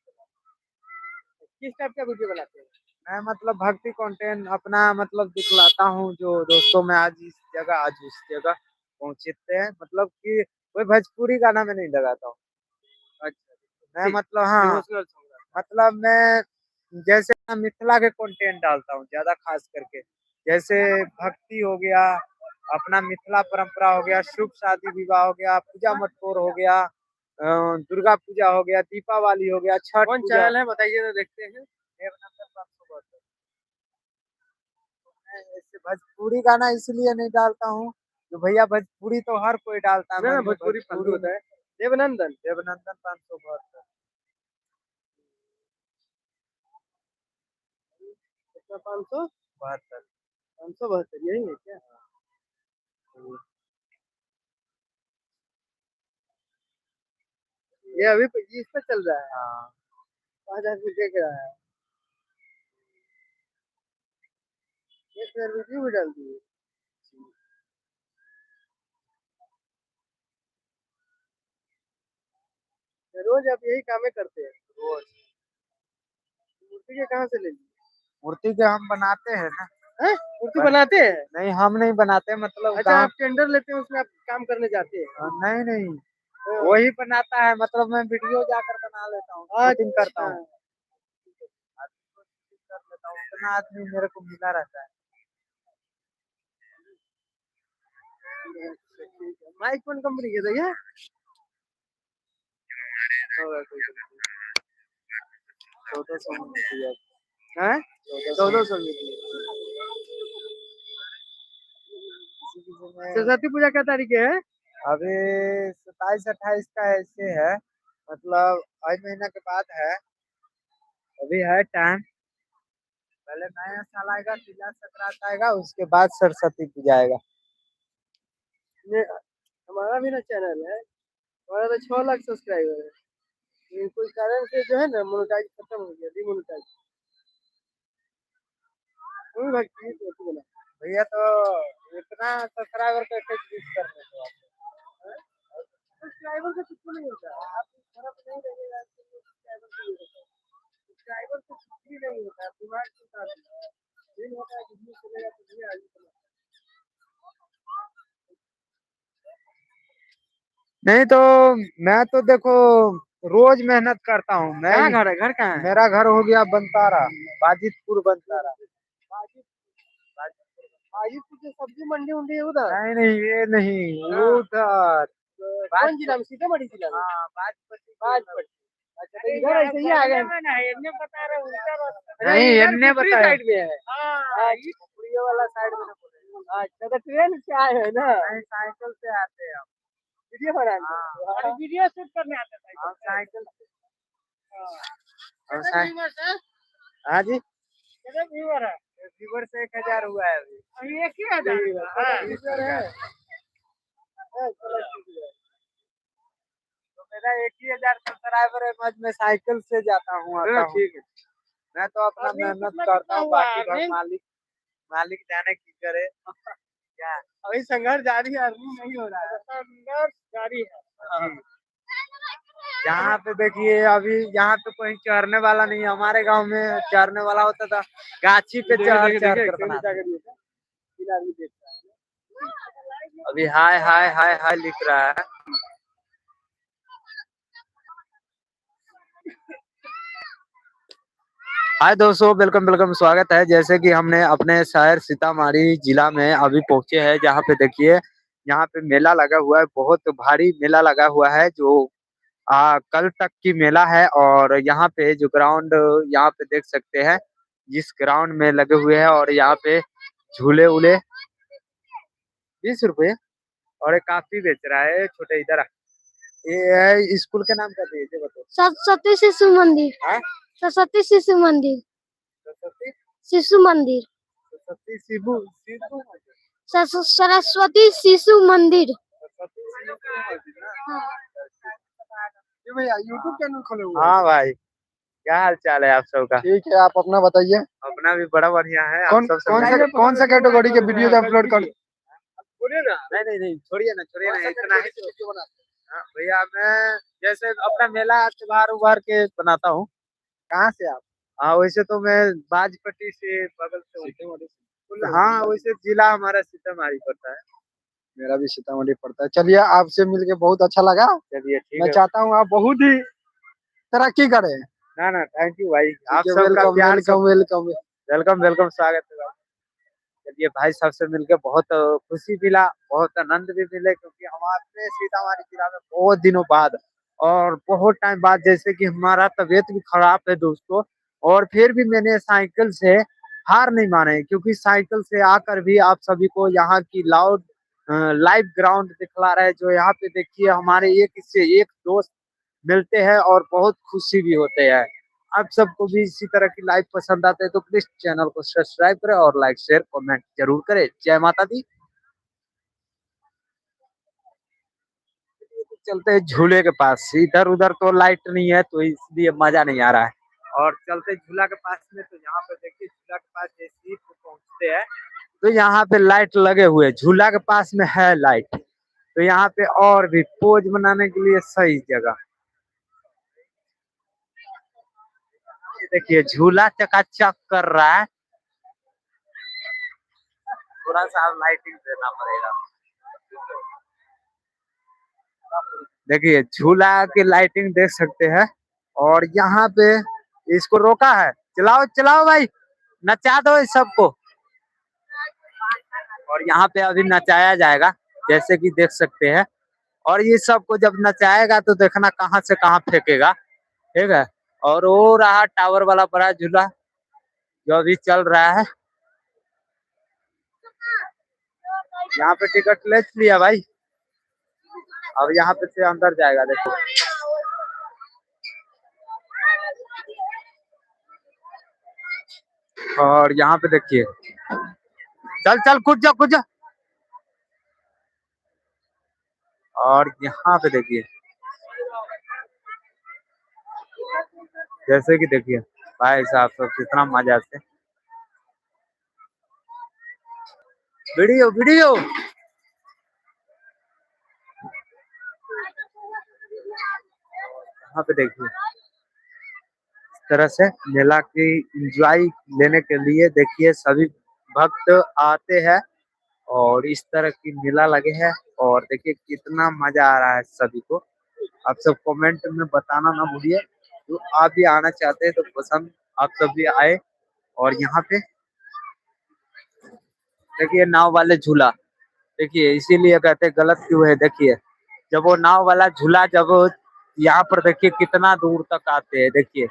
किस टाइप का वीडियो बनाते हैं? मैं मतलब भक्ति कंटेंट अपना मतलब दिखलाता हूँ, जो दोस्तों में आज इस जगह आज उस जगह पहुँचते हैं, मतलब कि कोई भोजपुरी गाना में नहीं लगाता हूँ। अच्छा, मैं ठीक। मतलब हाँ, डिवोशनल सॉन्ग। मतलब मैं जैसे मैं मिथिला के कंटेंट डालता हूँ ज्यादा, खास करके जैसे भक्ति हो गया, अपना मिथिला परंपरा हो गया, शुभ शादी विवाह हो गया, पूजा मटकोर हो गया, दुर्गा पूजा हो गया, दीपावली हो गया, छठ कौन पूजा। चैनल है बताइए तो देखते हैं। देवनंदन 572। मैं ऐसे भोजपुरी गाना इसलिए नहीं डालता हूँ कि भैया भोजपुरी तो हर कोई डालता है, ना ना मगर भोजपुरी फालतू होता है। देवनंदन देवनंदन 572। कितना? 500 72। 572 यही है क्या? ये अभी इस पे चल रहा है। हाँ 5 आदमी देख रहा है। एक वीडियो भी डाल दिए। रोज आप यही कामें करते हैं? रोज मूर्ति के कहाँ से ले ली? मूर्ति के हम बनाते हैं ना। हैं? मूर्ति बनाते हैं? नहीं हम नहीं बनाते, मतलब अच्छा, गाँव। आप टेंडर लेते हैं उसमें आप काम करने जाते हैं? नहीं नहीं, हाँ। वही बनाता है, मतलब मैं वीडियो जाकर बना लेता हूँ, शूटिंग करता अच्छा। हूँ, आदमी को शूटिंग कर लेता हूँ, उतना आदमी मेरे को मिला रहता है। अच्छा, ठीक है। माइक कौन कंपनी के भैया? 1400 मिलती है। हैं? 1400 में। सरस्वती पूजा क्या तारीख है? अभी 27-28 का ऐसे है, मतलब 5 महीना के बाद है, अभी है टाइम। पहले नया साल आएगा, तिला संक्रांत आएगा, उसके बाद सरस्वती पूजा आएगा। हमारा भी ना चैनल है, हमारा तो 6 लाख सब्सक्राइबर है, लेकिन कोई कारण से जो है ना मोनेटाइज खत्म हो गया, डिमोनेटाइज। कोई भक्ति तो बना। भैया तो इतना सब्सक्राइबर कैसे यूज कर रहे हो आप? सब्सक्राइबर का कुछ नहीं होता है, आप तरफ नहीं रहेगा तो सब्सक्राइबर से ही होता है। सब्सक्राइबर से कुछ भी नहीं होता है, दिमाग से उतार दो। दिन होता है बिजनेस चलेगा तो भी आगे चला। नहीं तो मैं तो देखो रोज मेहनत करता हूँ मैं। कहाँ घर है? घर कहाँ है? मेरा घर हो गया बनतारा, बाजितपुर बनतारा। हाजीपुर जो सब्जी मंडी उंडी है उधर? नहीं नहीं ये नहीं, हाँ। उधर कौन जिला में? सीतामढ़ी जिला में? हाँ बाजपट्टी। बाजपट्टी। अच्छा, तो इधर ऐसे ही आ गए? बता रहे उल्टा नहीं इधर इन्ने दूसरी बताया, साइड में है। पुरिया वाला साइड में ना बोले। अच्छा, तो ट्रेन से आए हैं ना? नहीं साइकिल से आते हैं हम। वीडियो बनाने? हाँ। वीडियो शूट करने आते थे। हम साइकिल से। कितने व्यूअर्स है? हाँ जी, कितने व्यूअर है? व्यूवर से 1000 हुआ है अभी। अभी एक ही हजार है। तो मेरा 1000 सब्सक्राइबर है, मैं साइकिल से जाता हूँ आता हूँ। ठीक है। मैं तो अपना अभी मेहनत कितना करता हूँ, हुआ बाकी अभी? मालिक मालिक जाने की करे क्या। अभी संघर्ष जारी है, अर्निंग नहीं हो रहा है। संघर्ष जारी है। जी। यहाँ पे देखिए अभी यहाँ पे कोई चढ़ने वाला नहीं है, हमारे गांव में चढ़ने वाला होता था, गाछी पे चढ़ चढ़ कर बनाते। अभी हाय हाय हाय हाय लिख रहा है। हाय दोस्तों, वेलकम वेलकम, स्वागत है। जैसे कि हमने अपने शहर सीतामढ़ी जिला में अभी पहुंचे हैं, जहाँ पे देखिए यहाँ पे मेला लगा हुआ है, बहुत भारी मेला लगा हुआ है, जो कल तक की मेला है। और यहाँ पे जो ग्राउंड यहाँ पे देख सकते हैं, जिस ग्राउंड में लगे हुए हैं, और यहाँ पे झूले उले 20 रुपए, और एक काफी बेच रहा है छोटे, इधर ये स्कूल के नाम क्या है ये बताओ। सरस्वती शिशु मंदिर। हाँ? सरस्वती शिशु मंदिर। सरस्वती शिशु मंदिर। सरस्वती शिबू शिशु सरस्वती शिशु मंदिर। सरस्वती शिशु मस्जिद ना। ये भैया यूट्यूब चैनल खोले हुए हाँ भाई, क्या हाल चाल है आप सबका? ठीक है, आप अपना बताइए। अपना भी बड़ा बढ़िया है। आप कौन सबसे कौन सा कैटेगरी के वीडियो अपलोड कर? बोलिए ना। नहीं छोड़िए ना इतना ही तो। हाँ, भैया मैं जैसे अपना मेला त्योहार उभार के बनाता हूँ। कहाँ से आप? हाँ वैसे तो मैं बाजपट्टी से बगल से हूँ। हाँ वैसे जिला हमारा सीतामढ़ी पड़ता है। मेरा भी सीतामढ़ी पड़ता है। चलिए, आपसे मिलके बहुत अच्छा लगा। चलिए ठीक मैं है। चाहता हूँ आप बहुत ही तरक्की करें। ना थैंक यू भाई, आप सबका वेलकम प्यार वेलकम वेलकम। वेलकम स्वागत है भाई। चलिए भाई सबसे मिलके बहुत खुशी मिला, बहुत आनंद भी मिले, क्योंकि हमारे सीतामढ़ी जिला में बहुत दिनों बाद और बहुत टाइम बाद, जैसे कि हमारा तबीयत भी खराब है दोस्तों, और फिर भी मैंने साइकिल से हार नहीं माने, क्योंकि साइकिल से आकर भी आप सभी को यहाँ की लाइव ग्राउंड दिखला रहे, जो यहाँ पे देखिए हमारे एक से एक दोस्त मिलते हैं और बहुत खुशी भी होते हैं। आप सबको भी इसी तरह की लाइव पसंद आते हैं तो प्लीज चैनल को सब्सक्राइब करें और लाइक शेयर कमेंट जरूर करें। जय माता दी। चलते हैं झूले के पास, इधर उधर तो लाइट नहीं है तो इसलिए मजा नहीं आ रहा है। और चलते झूला के पास में, तो यहाँ पे देखिए झूला के पास जैसे ही पहुंचते हैं तो यहाँ पे लाइट लगे हुए, झूला के पास में है लाइट, तो यहाँ पे और भी पोज बनाने के लिए सही जगह। देखिए झूला चकाचक कर रहा है, थोड़ा सा लाइटिंग देना पड़ेगा। देखिए झूला की लाइटिंग देख सकते हैं, और यहाँ पे इसको रोका है, चलाओ चलाओ भाई, नचा दो इस सबको। और यहाँ पे अभी नचाया जाएगा, जैसे कि देख सकते हैं, और ये सबको जब नचाएगा तो देखना कहाँ से कहाँ फेंकेगा, ठीक है। और वो रहा टावर वाला बड़ा झूला जो अभी चल रहा है। यहाँ पे टिकट ले लिया भाई, अब यहाँ पे से अंदर जाएगा देखो। और यहाँ पे देखिए, चल चल कूद जा। और यहाँ पे देखिए, जैसे कि देखिए भाई साहब सब कितना मजा से वीडियो। यहाँ पे देखिए इस तरह से मेला की एंजॉय लेने के लिए देखिए सभी भक्त आते हैं, और इस तरह की मेला लगे है, और देखिए कितना मजा आ रहा है सभी को। आप सब कमेंट में बताना ना भूलिए, तो आप भी आना चाहते हैं तो पसंद आप सब भी आए। और यहाँ पे देखिए नाव वाले झूला, देखिए इसीलिए कहते हैं गलत क्यों है। देखिए जब वो नाव वाला झूला जब यहाँ पर देखिए कितना दूर तक आते हैं, देखिए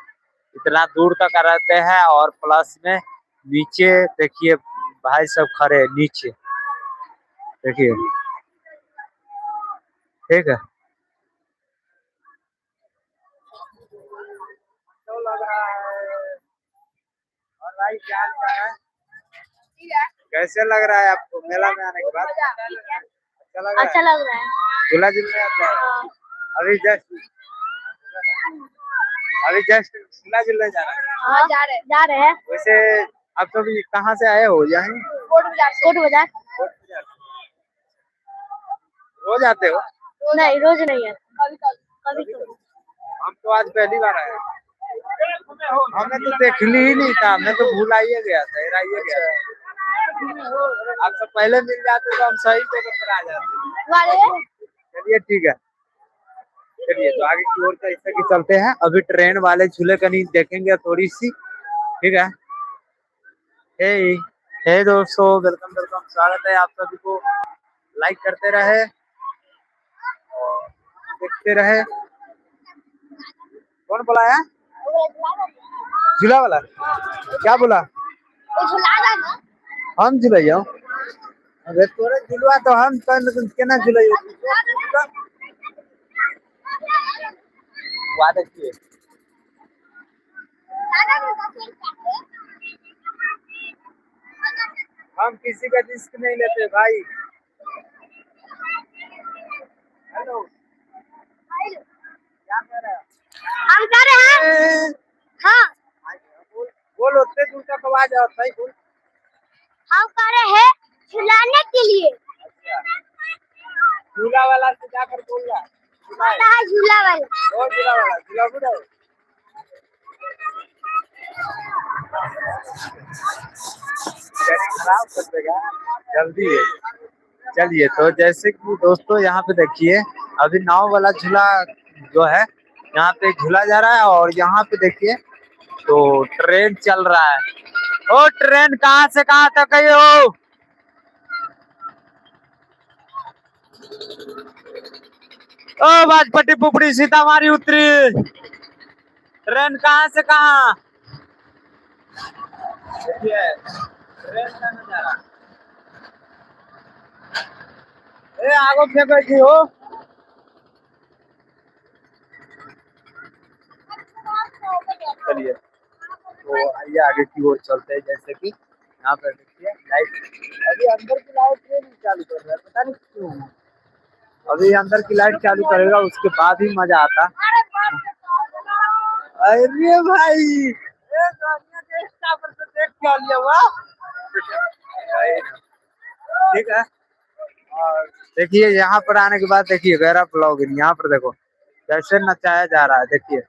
इतना दूर तक रहते हैं, और प्लस में नीचे देखिए भाई सब खड़े हैं नीचे, देखिए ठीक है। तो लग रहा है, और भाई क्या हाल चाल है? कैसे लग रहा है आपको मेला में आने के बाद? अच्छा लग रहा है। झूला झूलने आता है? अभी जस्ट झूला झूलने जा रहा है। हाँ जा रहे हैं। वैसे आप तो भी कहाँ से आए हो? यहीं कोट बाजार। रोज आते हो? नहीं रोज नहीं है, कभी हम तो आज पहली बार आए, हमें तो देख ली ही नहीं था, मैं तो भूलाइए गया था, हेराइए गया था। आप सब पहले मिल जाते तो हम सही जगह पर आ जाते। चलिए ठीक है, चलिए तो आगे की ओर कैसे की चलते हैं। अभी ट्रेन वाले झूले का नहीं देखेंगे थोड़ी सी, ठीक है। हे दोस्तों, वेलकम स्वागत है आप सभी को। लाइक करते रहे और देखते रहे। कौन बुलाया? झूला वाला क्या बोला? हम झुलैया, अरे तोरे झुलवा तो हम केना झुलैया? वहाँ देखिए। हम किसी का रिस्क नहीं लेते भाई। हेलो, क्या कर रहे हैं? हम कर रहे हैं। हाँ, बोल उतने दूर तक आवाज आ भाई बोल। हम कर रहे हैं झुलाने के लिए। झूला वाला से जाकर बोल रहा है। आता है झूला वाला। और झूला वाला झूला बुढ़ा खराब कर देगा जल्दी है। चलिए तो जैसे कि दोस्तों यहाँ पे देखिए अभी नाव वाला झूला जो है यहाँ पे झूला जा रहा है और यहाँ पे देखिए तो ट्रेन चल रहा है। ओ ट्रेन कहाँ से कहाँ तक गई हो? ओ बाजपट्टी पुपड़ी सीतामारी उतरी। ट्रेन कहाँ से कहाँ? देखिए ट्रेन का नजारा। ए आगो फेंको जी हो। चलिए तो आइए आगे की ओर चलते हैं। जैसे कि यहाँ पर देखिए लाइट अभी अंदर की लाइट नहीं चालू कर रहा है पता नहीं क्यों। अभी अंदर की लाइट चालू करेगा उसके बाद ही मजा आता। अरे भाई ये दुनिया के इंस्टा पर तो देख क्या लिया हुआ। ठीक है और देखिए यहाँ पर आने के बाद देखिए गैरा ब्लॉगिंग यहाँ पर देखो कैसे नचाया जा रहा है। देखिए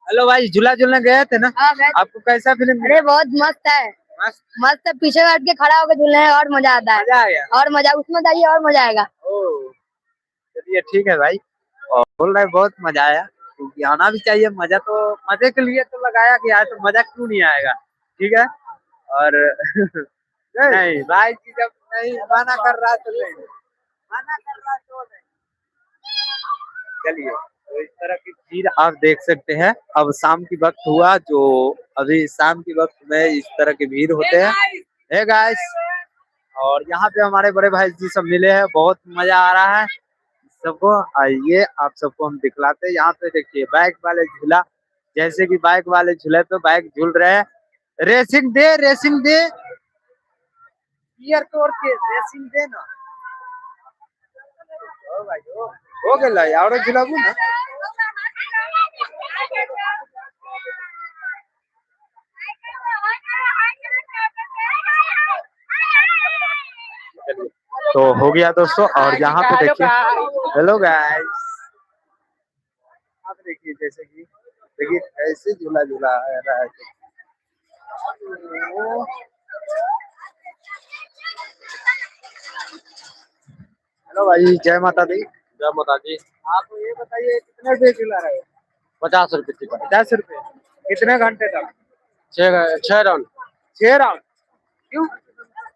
हेलो भाई झूला झूलने गए थे ना? हाँ, गए थे। आपको कैसा फिल्म? अरे बहुत मस्त है। मस्त मस्त है, पीछे बैठ के खड़ा होकर झूलने में और मजा आता है। मजा आया। और मजा उसमें जाइए और मजा आएगा। ओ चलिए ठीक है भाई। और बोल रहे बहुत मजा आया क्योंकि आना भी चाहिए। मजा तो मजे के लिए तो लगाया गया है तो मजा क्यों नहीं आएगा। ठीक है और नहीं भाई जी जब नहीं मना कर रहा तो नहीं मना कर रहा तो नहीं। चलिए तो इस तरह की चीज आप देख सकते हैं। अब शाम की वक्त हुआ जो अभी शाम की वक्त में इस तरह की भीड़ होते हैं। हे गाइस और यहाँ पे हमारे बड़े भाई जी सब मिले हैं। बहुत मजा आ रहा है सबको। आइए आप सबको हम दिखलाते हैं। यहाँ पे देखिए बाइक वाले झूला जैसे कि बाइक वाले झूले पे बाइक झूल रहे हैं। रेसिंग दे गियर तोड़ के रेसिंग दे ना। ओ भाई हो गेला और झूलाबू ना। तो हो गया दोस्तों और यहाँ पे देखिए हेलो गाइस आप देखिए जैसे कि देखिए ऐसे झूला झूला रहा है। हेलो भाई जय माता दी। जय माता जी। आप ये बताइए कितने रुपए झूला रहे हो? 50 रुपए टिकट। 50 रुपए कितने घंटे तक? 6 राउंड। 6 राउंड क्यों?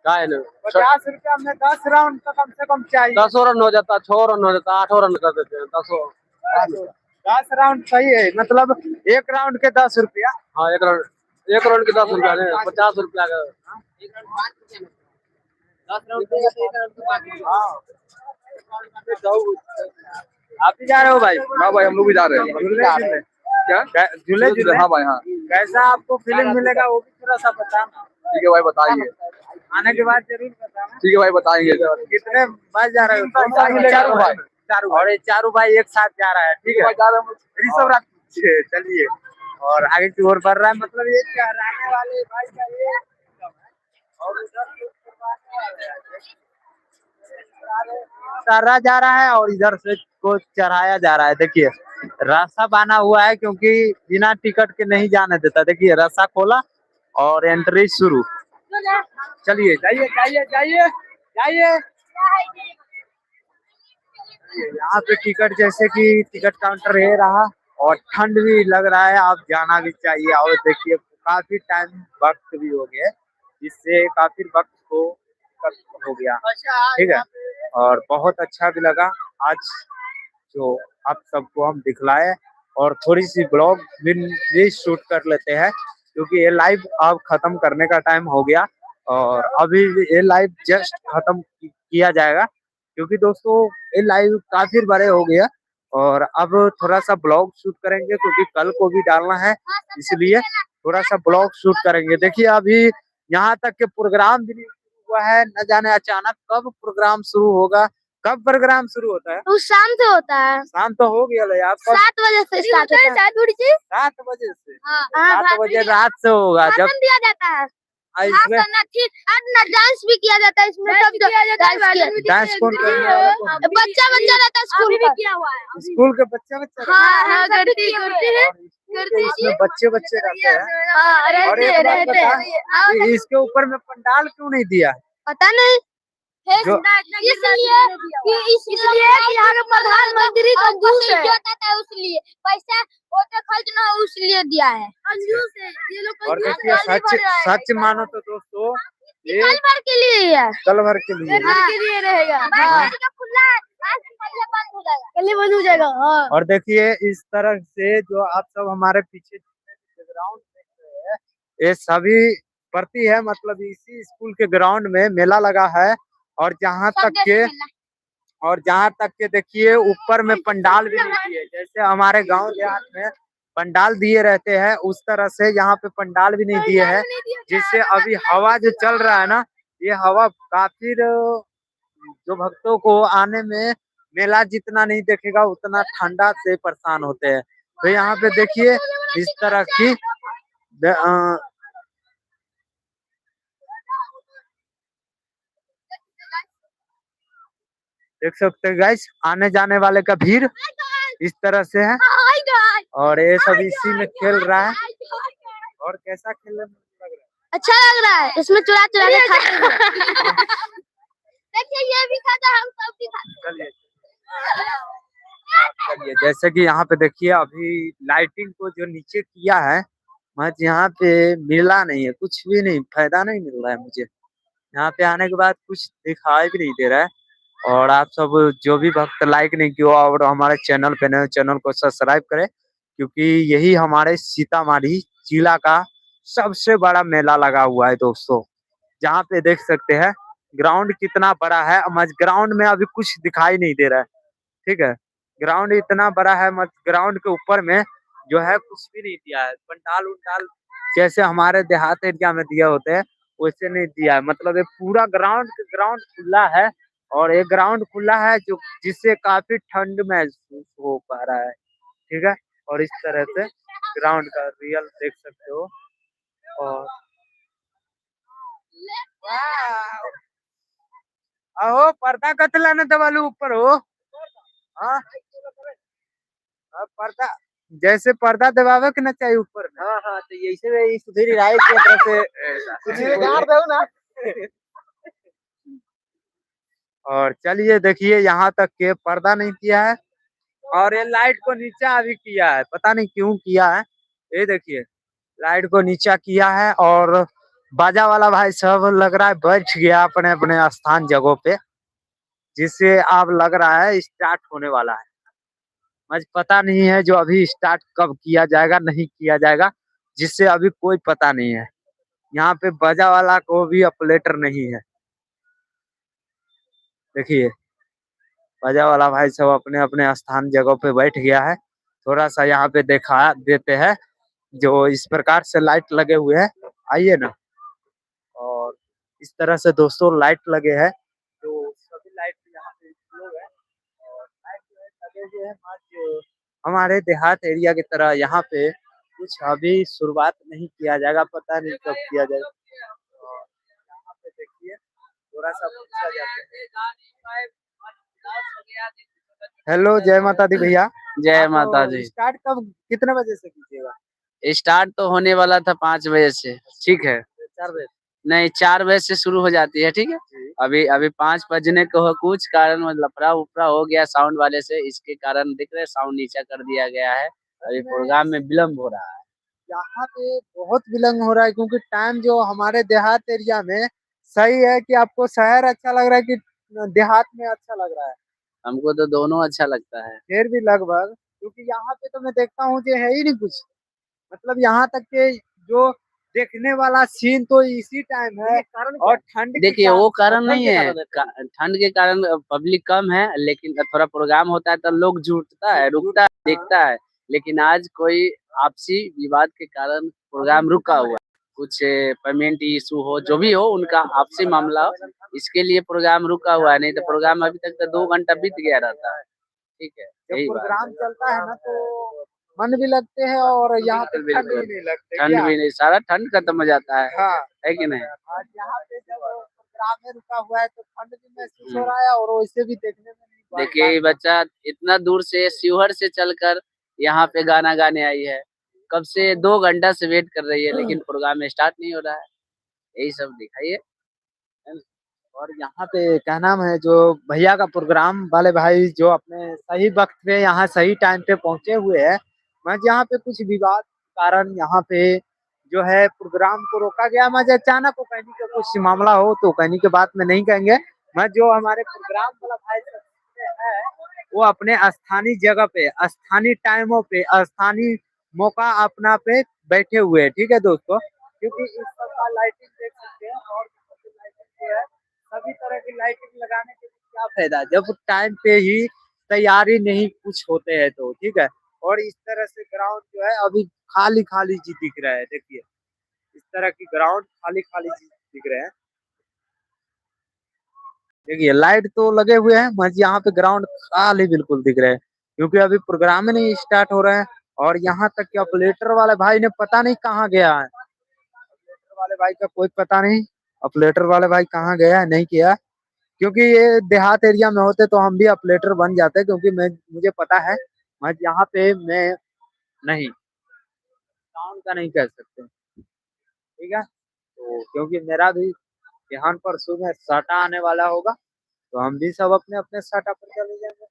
का है ना 50 रुपया में 10 राउंड तो कम से कम चाहिए। 10 रन हो जाता, 6 रन हो जाता, 8 रन कर देते हैं। 10 राउंड सही है मतलब एक राउंड के 10 रुपया। हाँ एक रन के 10 रुपया नहीं 50 रुपया का। 10 राउंड आप भी जा रहे हो भाई? हाँ भाई हम लोग भी जा रहे हैं। झूले क्या झूले झूले हाँ भाई हाँ। कैसा आपको फीलिंग मिलेगा वो भी थोड़ा सा बताना। ठीक है भाई बताइए। आने के बाद जरूर बताना। ठीक है भाई बताएंगे। कितने भाई जा रहे हो? चारों भाई। और ये चारों भाई एक साथ जा रहा है। ठीक है ऋषभ राज चलिए और आगे की ओर बढ़ रहा है मतलब ये चढ़ाने वाले भाई का ये और उधर चढ़ा जा रहा है और इधर से को चढ़ाया जा रहा है। देखिए रास्ता बना हुआ है क्योंकि बिना टिकट के नहीं जाने देता। देखिए रास्ता खोला और एंट्री शुरू। चलिए जाइए जाइए जाइए जाइए। यहाँ पे टिकट जैसे कि टिकट काउंटर ये रहा और ठंड भी लग रहा है। आप जाना भी चाहिए और देखिए काफी टाइम वक्त भी हो गया जिससे काफी वक्त हो गया। ठीक है और बहुत अच्छा भी लगा आज जो आप सबको हम दिखलाए और थोड़ी सी ब्लॉग भी शूट कर लेते हैं क्योंकि ये लाइव अब खत्म करने का टाइम हो गया और अभी ये लाइव जस्ट खत्म किया जाएगा क्योंकि दोस्तों ये लाइव काफी बड़े हो गया और अब थोड़ा सा ब्लॉग शूट करेंगे क्योंकि कल को भी डालना है, इसलिए थोड़ा सा ब्लॉग शूट करेंगे। देखिए अभी यहाँ तक के प्रोग्राम भी नहीं शुरू हुआ है, न जाने अचानक कब प्रोग्राम शुरू होगा। कब प्रोग्राम शुरू होता है? वो शाम से होता है, शाम तो हो गया ले आप 7 बजे से स्टार्ट होता है। 7 बजे 7 बजे से हाँ 7 बजे रात से होगा जब भाषण दिया जाता है। इसमें ना डांस भी किया जाता है इसमें, सब डांस कौन करने वाला कौन है? बच्चा रहता है स्कूल का। किया हुआ है स्कूल के बच्चे रहते हैं? हाँ करती है। और स्कूल के इसमें बच्चे रहते हैं। हाँ और एक बात बता कि इसके ऊपर में पंडाल क्यों नहीं दिया? पता नहीं जो इसलिए कि यहाँ के प्रधानमंत्री कंजूस है, इसलिए पैसा ओटे खर्च ना हो इसलिए दिया है। ये लोग और देखिए सच मानो तो दोस्तों ये कल भर के लिए है, कल भर के लिए रहेगा। खुला है, बंद हो जाएगा, कल बंद हो जाएगा। और देखिए इस तरह से जो आप सब हमारे पीछे ग्राउंड देख रहे हैं, ये सभी पड़ती है, मतलब इसी स्कूल के ग्राउंड में मेला लगा है। और जहाँ तक के देखिए ऊपर में पंडाल भी नहीं दिए, जैसे हमारे गांव देहात में पंडाल दिए रहते हैं उस तरह से यहाँ पे पंडाल भी नहीं दिए हैं, जिससे अभी हवा जो चल रहा है ना, ये हवा काफी जो भक्तों को आने में मेला जितना नहीं देखेगा उतना ठंडा से परेशान होते हैं। तो यहाँ पे देखिए इस तरह की देख सकते हैं गाइस, आने जाने वाले का भीड़ इस तरह से है। और ये सब इसी में खेल रहा है। और कैसा खेलने में लग रहा है? अच्छा लग रहा है, इसमें चुरा चुरा के खाते हैं। देखिए ये भी खाता, हम सब भी खाते हैं। चलिए जैसे कि यहाँ पे देखिए अभी लाइटिंग को जो नीचे किया है, मत यहाँ पे मिला नहीं है, कुछ भी नहीं, फायदा नहीं मिल रहा है मुझे। यहाँ पे आने के बाद कुछ दिखाई भी नहीं दे रहा है। और आप सब जो भी भक्त लाइक नहीं किया और हमारे चैनल पे नए, चैनल को सब्सक्राइब करें, क्योंकि यही हमारे सीतामढ़ी जिला का सबसे बड़ा मेला लगा हुआ है दोस्तों। जहाँ पे देख सकते हैं ग्राउंड कितना बड़ा है, मत ग्राउंड में अभी कुछ दिखाई नहीं दे रहा है, ठीक है। ग्राउंड इतना बड़ा है, मत ग्राउंड के ऊपर में जो है कुछ भी नहीं दिया है, पंडाल उंडाल जैसे हमारे देहात एरिया में दिए होते हैं वैसे नहीं दिया है। मतलब ये पूरा ग्राउंड खुला है, और ये ग्राउंड खुला है जो जिससे काफी ठंड महसूस हो पा रहा है, ठीक है। और इस तरह से ग्राउंड का रियल देख सकते हो। और आओ पर्दा कतला न दबालू ऊपर हो। हाँ पर्दा जैसे पर्दा दबावे के ना चाहिए ऊपर में। हाँ हाँ तो यही सुधीर राय की तरफ से कुछ दो ना। और चलिए देखिए यहाँ तक के पर्दा नहीं किया है, और ये लाइट को नीचा अभी किया है, पता नहीं क्यों किया है। ये देखिए लाइट को नीचा किया है, और बाजा वाला भाई सब लग रहा है बैठ गया अपने अपने स्थान जगहों पे, जिससे अब लग रहा है स्टार्ट होने वाला है। मुझे पता नहीं है जो अभी स्टार्ट कब किया जाएगा नहीं किया जाएगा, जिससे अभी कोई पता नहीं है। यहाँ पे बाजा वाला को भी ऑपरेटर नहीं है। देखिए बाजा वाला भाई सब अपने अपने स्थान जगह पे बैठ गया है। थोड़ा सा यहाँ पे देखा देते हैं जो इस प्रकार से लाइट लगे हुए हैं, आइए ना। और इस तरह से दोस्तों लाइट लगे हैं, तो सभी लाइट यहाँ पे स्लो है, और लाइट जो है लगे हुए हैं। आज हमारे देहात एरिया की तरह यहाँ पे कुछ अभी शुरुआत नहीं किया जाएगा, पता नहीं कब किया जाएगा। और यहाँ पे देखिए थोड़ा सा पूछा जाता है। हेलो जय माता दी भैया। जय माता दी। स्टार्ट कब कितने बजे से कीजिएगा? स्टार्ट तो होने वाला था 5 बजे से, ठीक है। 4 बजे नहीं 4 बजे से शुरू हो जाती है, ठीक है। अभी 5 बजने को कुछ कारण लफड़ा उपड़ा हो गया साउंड वाले से, इसके कारण दिख रहे साउंड नीचा कर दिया गया है। अभी प्रोग्राम में विलम्ब हो रहा है। यहाँ पे बहुत विलम्ब हो रहा है, क्योंकि टाइम जो हमारे देहात एरिया में सही है कि आपको शहर अच्छा लग रहा है कि देहात में अच्छा लग रहा है? हमको तो दोनों अच्छा लगता है। फिर भी लगभग, क्योंकि यहाँ पे तो मैं देखता हूँ जो है ही नहीं कुछ। मतलब यहाँ तक के जो देखने वाला सीन तो इसी टाइम है। कारण और ठंड के देखिए वो कारण ठंड नहीं के है, कारण है। ठंड के कारण पब्लिक कम है, लेकिन थोड़ा प्रोग्राम होता है तो लोग जुटता है, रुकता है, देखता है। लेकिन आज कोई आपसी विवाद के कारण प्रोग्राम रुका हुआ है, कुछ पेमेंट इशू हो, जो भी हो उनका आपसी मामला हो, इसके लिए प्रोग्राम रुका हुआ है। नहीं तो प्रोग्राम अभी तक तो 2 घंटा बीत गया रहता है। ठीक है, जब यही बात प्रोग्राम है। चलता है ना तो मन भी लगते हैं और यहाँ पे ठंड भी नहीं लगते ठंड क्या? भी नहीं, सारा ठंड खत्म हो जाता हाँ है कि नहीं? आज यहाँ पे जब प्रोग्राम में रुका हुआ है तो ठंड भी महसूस हो हम्म। रहा है और वैसे भी देखने में नहीं पा देखिए ये बच्चा इतना दूर से शिवहर से चलकर यहाँ पे गाना गाने आई है, कब से 2 घंटा से वेट कर रही है, लेकिन प्रोग्राम स्टार्ट नहीं हो रहा है। यही सब दिखाइए। और यहाँ पे क्या नाम है जो भैया का प्रोग्राम वाले भाई जो अपने सही वक्त पे यहाँ सही टाइम पे पहुंचे हुए हैं। मैं यहाँ पे कुछ विवाद के कारण यहाँ पे जो है प्रोग्राम को रोका गया। मैं अचानक को कहने का कुछ मामला हो तो कहने के बात में नहीं कहेंगे। मैं जो हमारे प्रोग्राम वाला भाई सब है वो अपने स्थानीय जगह पे स्थानीय टाइमों पे स्थानीय मौका अपना पे बैठे हुए हैं। ठीक है दोस्तों, क्योंकि इस सब का लाइटिंग देख सकते हैं और लाइटिंग जो है सभी तरह की लाइटिंग लगाने के क्या फायदा जब टाइम पे ही तैयारी नहीं कुछ होते हैं तो। ठीक है, और इस तरह से ग्राउंड जो है अभी खाली खाली जी दिख रहा है। देखिए इस तरह की ग्राउंड खाली खाली जी दिख रहे हैं। देखिए लाइट तो लगे हुए हैं मगर यहाँ पे ग्राउंड खाली बिल्कुल दिख रहे हैं क्योंकि अभी प्रोग्राम ही नहीं स्टार्ट हो रहा है। और यहाँ तक कि ऑपरेटर वाले भाई ने पता नहीं कहाँ गया है। ऑपरेटर वाले भाई का कोई पता नहीं, ऑपरेटर वाले भाई कहाँ गया है नहीं किया। क्योंकि ये देहात एरिया में होते तो हम भी अपलेटर बन जाते क्योंकि मैं मुझे पता है। मैं यहाँ पे मैं नहीं टाउन का नहीं कह सकते। ठीक है, तो क्योंकि मेरा भी बिहान परसों में साटा आने वाला होगा तो हम भी सब अपने अपने साटा पर चले जाएंगे।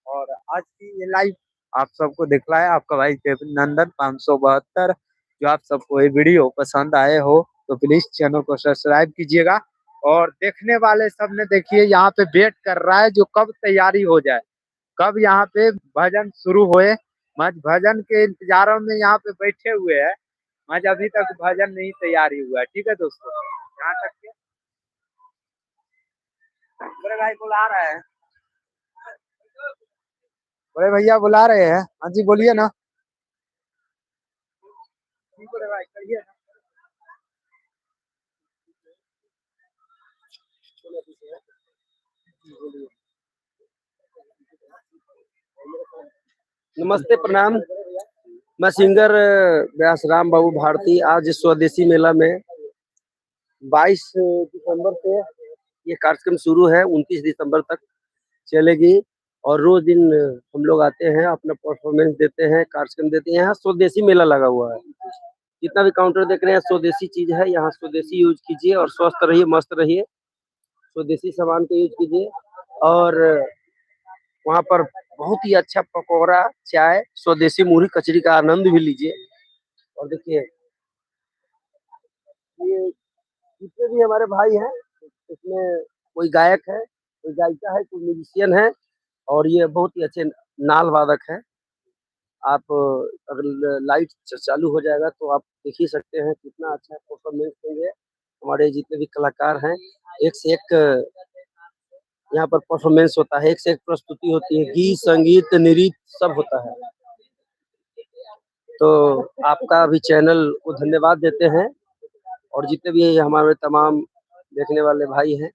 और आज की ये लाइव आप सबको दिखलाया आपका भाई नंदन 572। जो आप सबको ये वीडियो पसंद आए हो तो प्लीज चैनल को सब्सक्राइब कीजिएगा। और देखने वाले सब ने देखिए यहाँ पे वेट कर रहा है जो कब तैयारी हो जाए, कब यहाँ पे भजन शुरू होए। मज भजन के इंतजारों में यहाँ पे बैठे हुए हैं। मज अभी तक भजन नहीं तैयारी हुआ है। ठीक है दोस्तों, यहाँ तक के बड़े भाई बुला रहे हैं, बड़े भैया बुला रहे हैं। हाँ जी बोलिए ना। जी बड़े भाई कहिए ना। नमस्ते प्रणाम। मैं सिंगर व्यास राम बाबू भारती। आज स्वदेशी मेला में 22 दिसंबर से ये कार्यक्रम शुरू है, 29 दिसंबर तक चलेगी। और रोज दिन हम लोग आते हैं, अपना परफॉर्मेंस देते हैं, कार्यक्रम देते हैं। यहाँ स्वदेशी मेला लगा हुआ है, जितना भी काउंटर देख रहे हैं स्वदेशी चीज है। यहाँ स्वदेशी यूज कीजिए और स्वस्थ रहिए, मस्त रहिए। स्वदेशी सामान का यूज कीजिए। और वहाँ पर बहुत ही अच्छा पकौड़ा, चाय, स्वदेशी मुरही कचरी का आनंद भी लीजिए। और देखिए ये जितने भी हमारे भाई हैं इसमें कोई गायक है, कोई गायिका है, कोई म्यूजिशियन है और ये बहुत ही अच्छे नाल वादक है। आप अगर लाइट चालू हो जाएगा तो आप देख ही सकते हैं कितना अच्छा परफॉर्मेंस देंगे हमारे जितने भी कलाकार हैं। एक से एक यहाँ पर परफॉर्मेंस होता है, एक से एक प्रस्तुति होती है, गीत संगीत नृत्य सब होता है। तो आपका भी चैनल को धन्यवाद देते हैं और जितने भी हमारे तमाम देखने वाले भाई हैं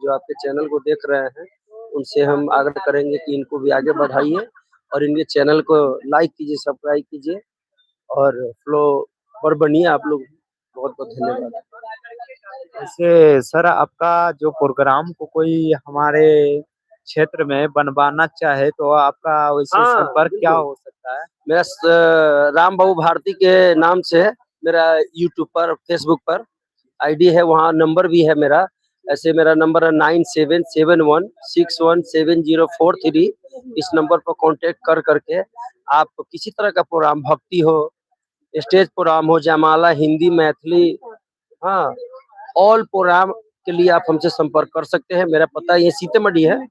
जो आपके चैनल को देख रहे हैं उनसे हम आग्रह करेंगे कि इनको भी आगे बढ़ाइए और इनके चैनल को लाइक कीजिए, सब्सक्राइब कीजिए और फ्लो पर बनिए आप लोग। बहुत बहुत धन्यवाद। ऐसे सर आपका जो प्रोग्राम को कोई हमारे क्षेत्र में बनवाना चाहे तो आपका वैसे हाँ संपर्क क्या बिल्कुल। हो सकता है? मेरा राम बाबू भारती के नाम से मेरा यूट्यूब पर, फेसबुक पर आईडी है, वहाँ नंबर भी है मेरा। ऐसे मेरा नंबर है 9771617043। इस नंबर पर कांटेक्ट कर करके आप किसी तरह का प्रोग्राम, भक्ति हो, स्टेज प्रोग्राम हो, जयमाला, हिंदी, मैथिली, हाँ, ऑल प्रोग्राम के लिए आप हमसे संपर्क कर सकते हैं। मेरा पता ये सीतामढ़ी है।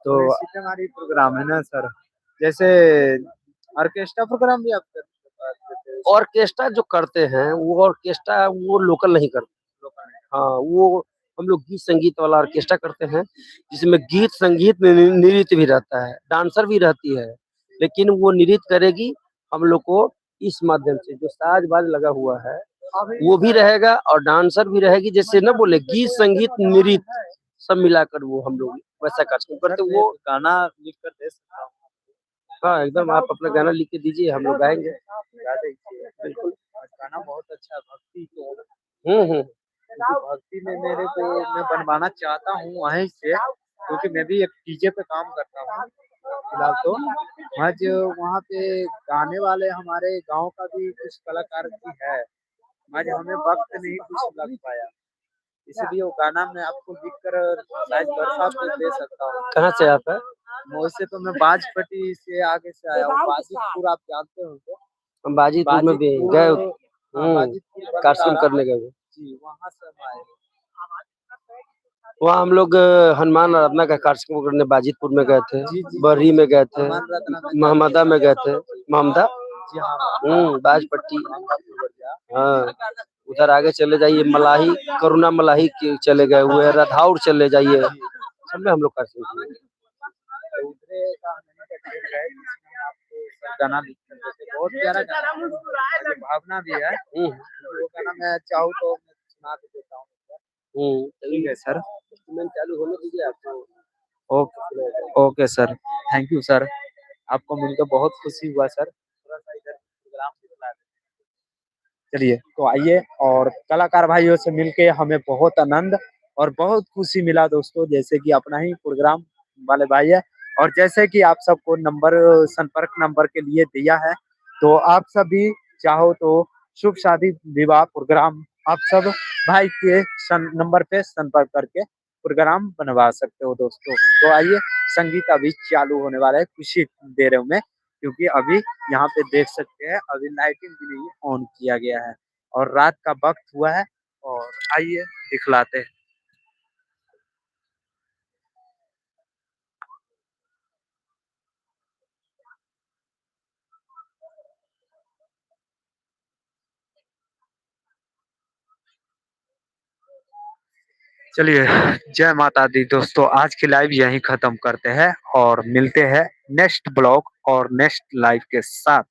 तो सीतामढ़ी प्रोग्राम है ना सर, जैसे ऑर्केस्ट्रा प्रोग्राम भी आप करते हैं? ऑर्केस्ट्रा जो करते हैं वो ऑर्केस्ट्रा वो लोकल नहीं करते। हाँ, वो हम लोग गीत संगीत वाला ऑर्केस्ट्रा करते हैं, जिसमें गीत संगीत में नृत्य भी रहता है, डांसर भी रहती है, लेकिन वो नृत्य करेगी हम लोग को इस माध्यम से, जो साज बाज लगा हुआ है वो भी रहेगा और डांसर भी रहेगी। जैसे ना बोले गीत संगीत नृत्य सब मिलाकर वो हम लोग वैसा कार्यक्रम करते सर, वो। मैं गाना लिख कर दे सकता हूँ? हाँ, एकदम आप अपना गाना लिख के दीजिए, हम लोग गाएंगे। गा दीजिए। बिल्कुल, और गाना बहुत अच्छा है, भक्ति तो हम्म। क्योंकि भक्ति में मेरे को मैं बनवाना चाहता हूँ वहीं से, क्योंकि मैं भी एक डीजे पे काम करता हूँ फिलहाल तो। आज वहाँ पे गाने वाले हमारे गांव का भी कुछ कलाकार भी है, आज हमें वक्त नहीं कुछ लग पाया, इसलिए वो गाना मैं आपको लिख कर शायद बरसात में दे सकता हूँ। कहाँ से आप है? वैसे तो मैं बाजपट्टी से आगे से आया हूँ, बाजितपुर आप जानते होंगे। हम बाजीपुर में भी गए। बाजितपुर कार्यक्रम बंजारा, करने गए। जी वहाँ से हम आए हैं। वहाँ हम लोग हनुमान आराधना का कार्यक्रम करने बाजितपुर में गए थे, जी, जी। बरही में गए थे, हनुमान रत्ना में महमदा में गए थे। महमदा, जी हाँ, बाजपट्टी। हाँ, उधर आगे चले जाइए, मलाही करुणा मलाही के चले गए हुए, रधाउर चले जाइए, सब में हम लोग कार्यक्रम किए। तो उतरे का मैंने का ट्रेक है जिसमें आपको सब गाना लिख कर देते, बहुत प्यारा गाना है, आगे भावना भी है। वो गाना मैं चाहूँ तो मैं सुना भी देता हूँ। ठीक है सर, चालू होने दीजिए आपको। Okay okay sir, thank you sir, आपको मिलकर बहुत खुशी हुआ सर। थोड़ा सा इधर प्रोग्राम दिखला दें। चलिए तो आइए, और कलाकार भाइयों से मिलके हमें बहुत आनंद और बहुत खुशी मिला दोस्तों, जैसे कि अपना ही प्रोग्राम वाले भाई है, और जैसे कि आप सबको नंबर संपर्क नंबर के लिए दिया है, तो आप सभी चाहो तो शुभ शादी विवाह प्रोग्राम आप सब भाई के नंबर पे संपर्क करके प्रोग्राम बनवा सकते हो दोस्तों। तो आइए, संगीत अभी चालू होने वाला है कुछ ही देर में, क्योंकि अभी यहाँ पे देख सकते हैं अभी लाइटिंग भी नहीं ऑन किया गया है और रात का वक्त हुआ है, और आइए दिखलाते हैं। चलिए, जय माता दी दोस्तों, आज की लाइव यहीं खत्म करते हैं और मिलते हैं नेक्स्ट ब्लॉग और नेक्स्ट लाइव के साथ।